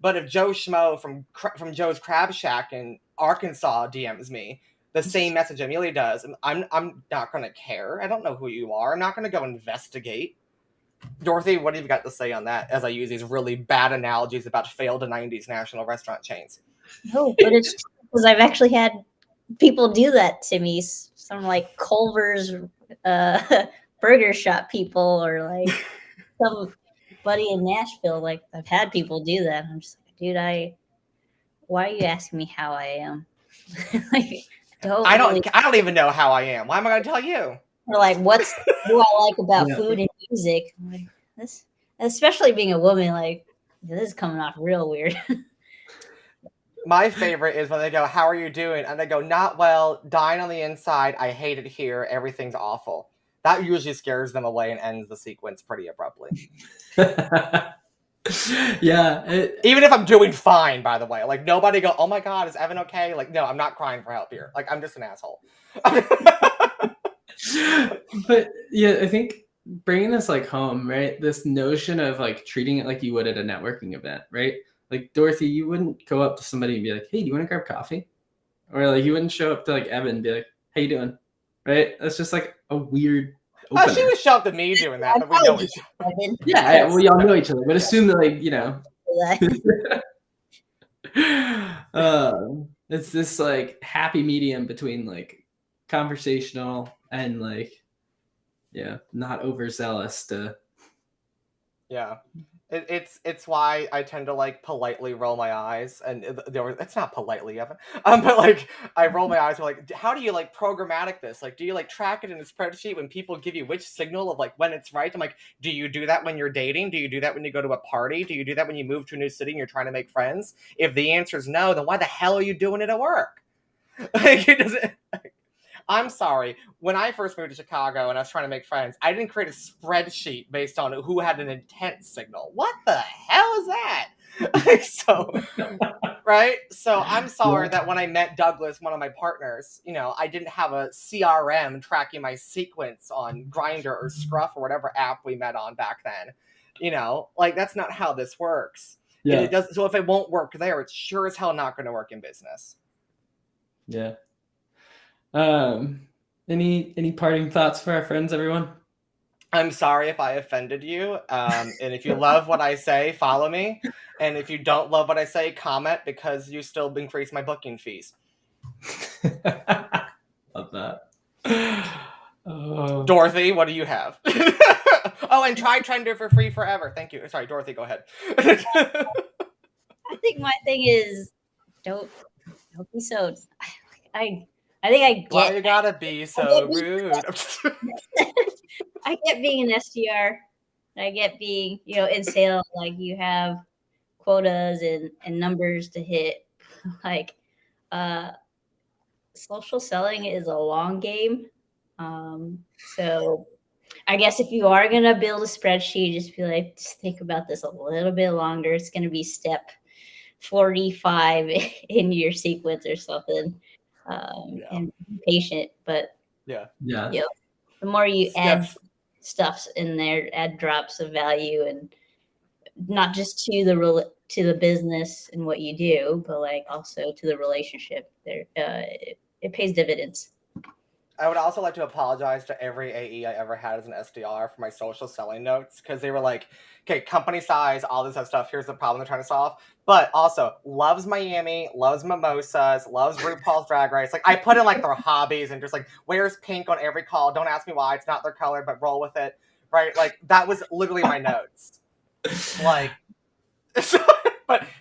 But if Joe Schmo from Joe's Crab Shack in Arkansas DMs me the same message Amelia does, I'm not going to care. I don't know who you are. I'm not going to go investigate. Dorothy, what have you got to say on that as I use these really bad analogies about failed 90s national restaurant chains? No, but it's true because I've actually had people do that to me. Some like Culver's burger shop people, or like somebody in Nashville. Like I've had people do that. I'm just like, dude, why are you asking me how I am? Like, I don't even know how I am. Why am I going to tell you? Or like, what do I like about food and music? I'm like, this, especially being a woman, like this is coming off real weird. My favorite is when they go, "How are you doing?" And they go, "Not well, dying on the inside. I hate it here. Everything's awful." That usually scares them away and ends the sequence pretty abruptly. Yeah. Even if I'm doing fine, by the way. Like, nobody go, "Oh my God, is Evan okay?" Like, no, I'm not crying for help here. Like, I'm just an asshole. But yeah, I think bringing this like home, right? This notion of like treating it like you would at a networking event, right? Like Dorothy, you wouldn't go up to somebody and be like, "Hey, do you want to grab coffee?" Or like you wouldn't show up to like Evan and be like, "How you doing?" Right? That's just like a weird opener. She would show up to me doing that, but we know each other. Yeah, well, y'all know each other, but assume that like, it's this like happy medium between like conversational and like not overzealous to it's why I tend to like politely roll my eyes, and it's not politely, Evan, but like I roll my eyes. Like, how do you like programmatic this? Like, do you like track it in a spreadsheet when people give you which signal of like when it's right? I'm like, do you do that when you're dating? Do you do that when you go to a party? Do you do that when you move to a new city and you're trying to make friends? If the answer is no, then why the hell are you doing it at work? Like, it doesn't. I'm sorry. When I first moved to Chicago and I was trying to make friends, I didn't create a spreadsheet based on who had an intent signal. What the hell is that? So, right? So I'm sorry that when I met Douglas, one of my partners, I didn't have a CRM tracking my sequence on Grindr or Scruff or whatever app we met on back then. That's not how this works. Yeah. It does. So if it won't work there, it's sure as hell not going to work in business. Yeah. Any parting thoughts for our friends, everyone? I'm sorry if I offended you. And if you love what I say, follow me. And if you don't love what I say, comment, because you still increase my booking fees. Love that. Dorothy, what do you have? Oh, and try Trender for free forever. Thank you. Sorry, Dorothy, go ahead. I think my thing is don't be so. I think I get. Why you gotta be so rude? I get being an SDR. I get being, in sales, like you have quotas and numbers to hit. Like, social selling is a long game. So I guess if you are gonna build a spreadsheet, just think about this a little bit longer. It's gonna be step 45 in your sequence or something. And be patient, but yeah. the more you add stuffs in there, add drops of value, and not just to the business and what you do, but also to the relationship. There, it pays dividends. I would also like to apologize to every AE I ever had as an SDR for my social selling notes, because they were like, okay, company size, all this other stuff, here's the problem they're trying to solve. But also, loves Miami, loves mimosas, loves RuPaul's Drag Race. I put in their hobbies and just wears pink on every call. Don't ask me why, it's not their color, but roll with it. Right? That was literally my notes.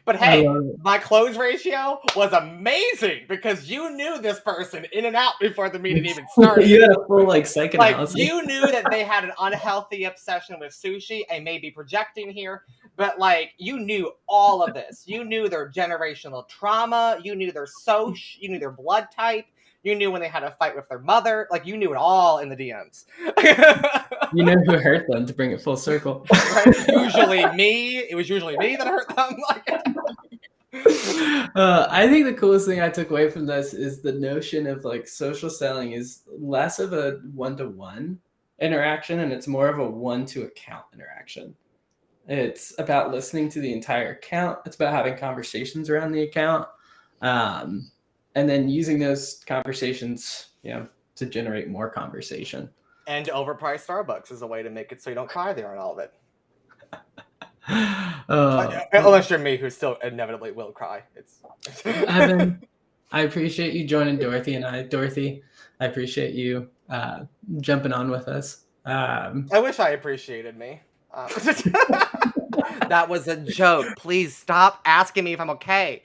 But hey, my close ratio was amazing because you knew this person in and out before the meeting even started. You had a full psychoanalysis. You knew that they had an unhealthy obsession with sushi. I may be projecting here, but you knew all of this. You knew their generational trauma. You knew their you knew their blood type. You knew when they had a fight with their mother. You knew it all in the DMs. You know who hurt them, to bring it full circle. Right? Usually me. It was usually me that hurt them. I think the coolest thing I took away from this is the notion of social selling is less of a one-to-one interaction and it's more of a one-to-account interaction. It's about listening to the entire account. It's about having conversations around the account. And then using those conversations, to generate more conversation. And overpriced Starbucks is a way to make it so you don't cry there on all of it. Unless you're me, who still inevitably will cry. Evan, I appreciate you joining Dorothy and I. Dorothy, I appreciate you jumping on with us. I wish I appreciated me. That was a joke. Please stop asking me if I'm okay.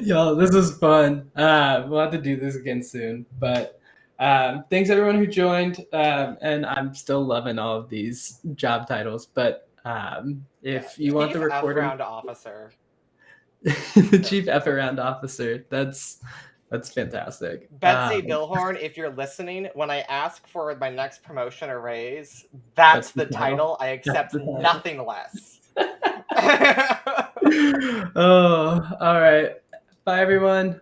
Yo, this is fun. We'll have to do this again soon. But thanks everyone who joined. And I'm still loving all of these job titles. But if you want the recording, F-round officer, the chief F-round officer. That's fantastic. Betsy Billhorn, if you're listening, when I ask for my next promotion or raise, that's the title. I accept nothing less. Oh, all right. Bye, everyone.